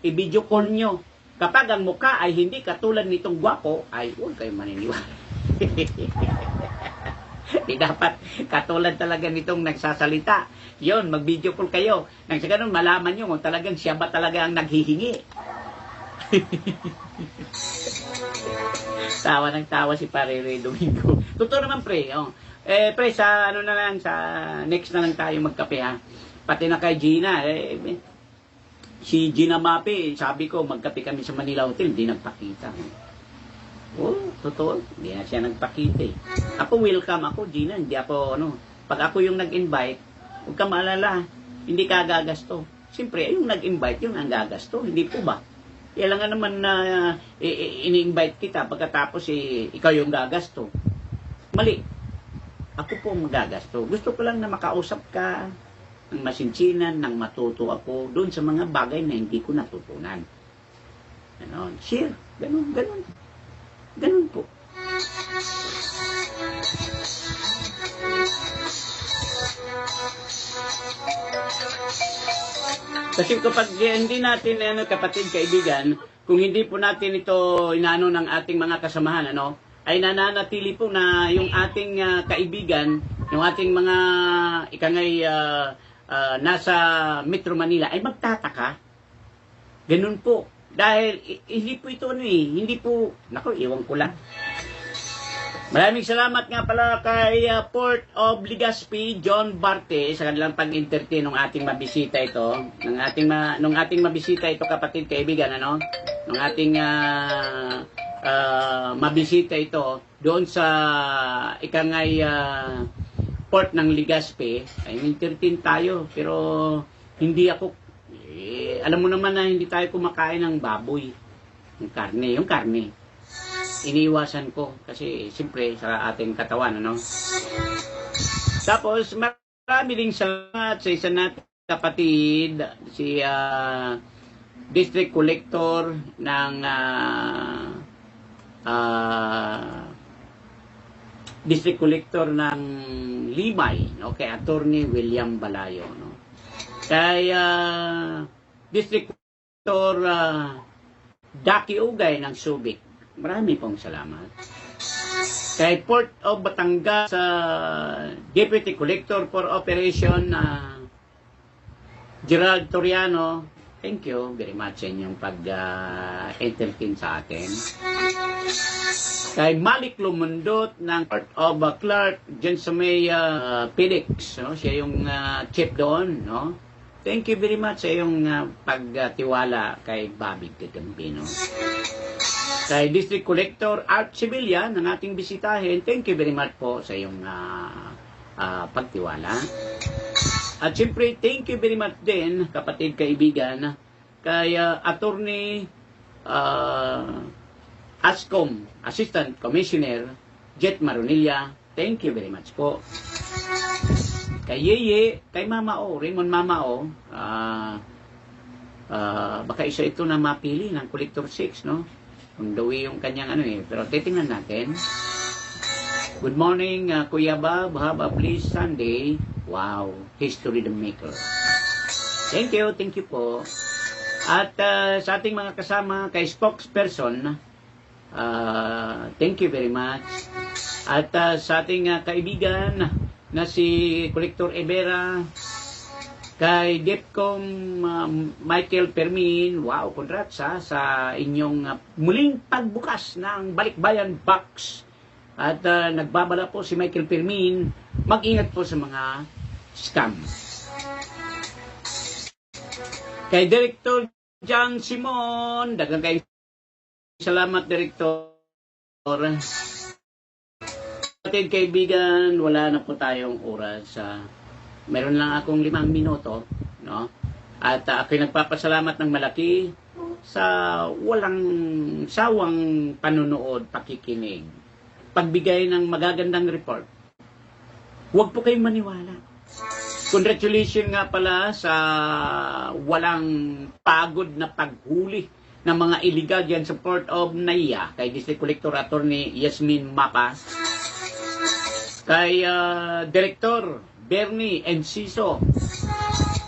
i-video call nyo. Kapag ang mukha ay hindi katulad nitong gwapo, ay huwag kayo maniniwala. Dapat katulad talaga nitong nagsasalita. Yon, mag-video call kayo. Nang sa ganun, malaman nyo kung talagang siya ba talaga ang naghihingi. Tawa ng tawa si Pare Ray Domingo. Totoo naman, pre. Oh. Pre, sa sa next na lang tayo magkape, ha. Pati na kay Gina. Si Gina Mapi, sabi ko, magkape kami sa Manila Hotel. Hindi nagpakita. Oh, totoo. Hindi na siya nagpakita eh. Ako welcome ako, Gina. Hindi ako, pag ako yung nag-invite, huwag ka maalala, hindi ka gagasto. Siyempre, yung nag-invite, yung ang gagasto. Hindi po ba? Kailangan naman na ini-invite kita pagkatapos ikaw yung gagasto. Mali. Ako po magagasto. Gusto ko lang na makausap ka, ng masinsinan, ng matuto ako doon sa mga bagay na hindi ko natutunan. Ganon. Share. Ganon. Ganun po. Kasi kapag hindi natin, kapatid, kaibigan, kung hindi po natin ito inano ng ating mga kasamahan, ay nananatili po na yung ating kaibigan, yung ating mga nasa Metro Manila, ay magtataka. Ganun po. Dahil hindi po ito hindi po, iwan ko lang. Maraming salamat nga pala kay Port of Legazpi, John Barte, sa kanilang pag-entertain ng ating mabisita ito. Nung ating mabisita ito, kapatid, kaibigan, nung ating mabisita ito, doon sa port ng Legazpi, ay entertain tayo, pero hindi ako alam mo naman na hindi tayo kumakain ng baboy. Yung karne. Iniiwasan ko kasi siyempre sa ating katawan, Tapos marami ding salamat sa isa nating kapatid, si District Collector ng District Collector ng Limay, kay Attorney William Balayo, Kay District Collector Daki Ugay ng Subic. Marami pong salamat. Kay Port of Batangas Deputy Collector for Operation Gerald Toriano. Thank you very much sa inyong pag-entertain sa atin. Kay Malik Lumundot ng Port of Clark, Jensamay Felix. Siya yung chief doon, Thank you very much sa iyong pagtiwala kay Bobby Gagambino. Kay District Collector Art Sevilla ng ating bisitahin, thank you very much po sa iyong pagtiwala. At siyempre, thank you very much din, kapatid, kaibigan, kay Attorney ASCOM, Assistant Commissioner Jet Maronilla, thank you very much po. Kay Yeye, kay Mama O, Raymond Mama O, baka isa ito na mapili ng Collector 6, Kung dawi yung kanyang pero titingnan natin. Good morning, Kuya Bob, have a pleasant Sunday. Wow, history the maker. Thank you po. At sa ating mga kasama kay spokesperson, thank you very much. At sa ating kaibigan na si Collector Evera, kay Depcom Michael Permin, wow, congrats sa inyong muling pagbukas ng Balikbayan Box. At nagbabala po si Michael Permin, mag-ingat po sa mga scam. Kay Director John Simon, daghang kayo salamat, Director. Ating kaibigan, wala na po tayong oras. Meron lang akong 5 minuto, no? At ako'y nagpapasalamat ng malaki sa walang sawang panunood, pakikinig, pagbigay ng magagandang report. Huwag po kayong maniwala. Congratulations nga pala sa walang pagod na paghuli ng mga illegal dyan sa Port of Naiya, kay District Collector Attorney Yasmin Mapa, kay Director Bernie Enciso,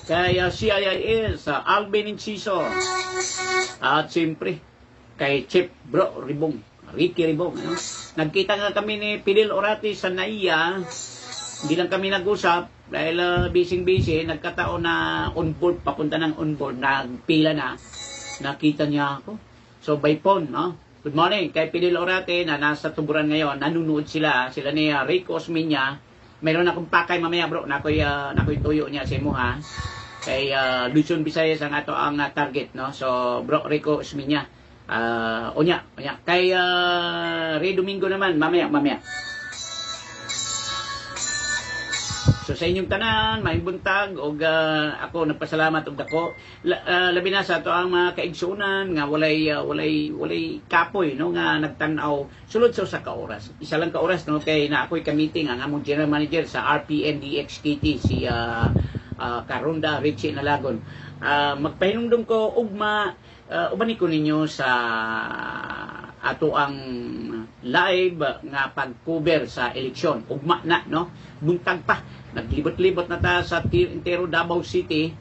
kay CIIS Alvin Enciso, at siyempre kay Chief Bro Ribong, Ricky Ribong. Nagkita nga kami ni Pidel Orati sa Naiya. Hindi lang kami nag-usap dahil busy, nagkataon na on-board, papunta ng on-board, nagpila na, nakita niya ako. So by phone, no? Good morning, kay Pidel Orate na nasa Tuburan ngayon, nanunood sila ni Rico Osmeña. Meron akong pakay mamaya, bro, na ako'y tuyo niya sa imo, ha? Kay Luzon, Visayas ang ato ang target, no? So bro Rico Osmeña, onya. Kay Ray Domingo naman, mamaya. So sa inyong tanan, maayong buntag, og ako nagpasalamat og dako. Labi na sa ato ang mga kaigsunan nga walay kapoy, no, nga nagtan-aw sulod sa ka oras. Isa lang ka oras, no, kay na ako'y ka-meeting ang among general manager sa RPNDXTT, si Karonda Richie Nalagon. Magpahinumdum ko ugma ubani ko ninyo sa ato ang live nga pag-cover sa eleksyon. Ugma na, no? Buntag pa. Naglibot-libot na ta sa entero Davao City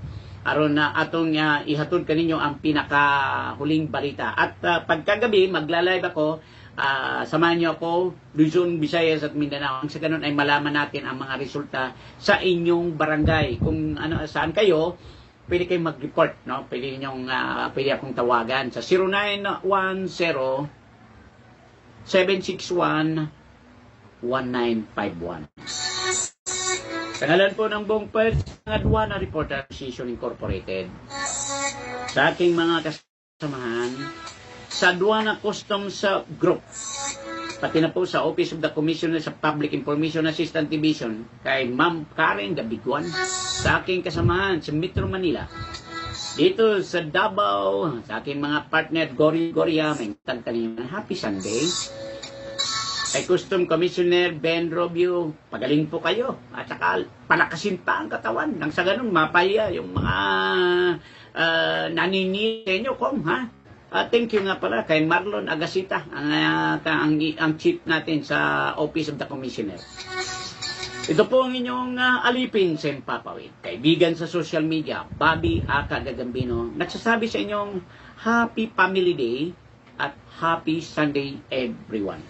aron na atong ihatod kaninyo ang pinakahuling balita. At pagkagabi magla-live ako, samahan niyo ako, Luzon, Visayas at Mindanao. Sa ganun ay malaman natin ang mga resulta sa inyong barangay. Kung saan kayo, pwede kayong mag-report, no? Pwede akong tawagan sa 0910-761-1951. Pangalan po ng buong Aduana Reporter Association Incorporated. Sa aking mga kasamahan, sa Aduana Customs Group, pati na po sa Office of the Commissioner sa Public Information Assistance Division, kay Ma'am Karen Dabiguan, sa aking kasamahan sa Metro Manila. Dito sa Davao, sa aking mga partner, Goria, may tagtanin, Happy Sunday. Kay Custom Commissioner Ben Robio, pagaling po kayo. At saka palakasin pa ang katawan. Nang sa ganun, mapaya yung mga naninili sa inyo, Kong, ha? Thank you nga pala kay Marlon Agasita, ang chief natin sa Office of the Commissioner. Ito po ang inyong alipin sa Papawid. Kaibigan sa social media, Bobby Aka Gagambino, nagsasabi sa inyong Happy Family Day at Happy Sunday everyone.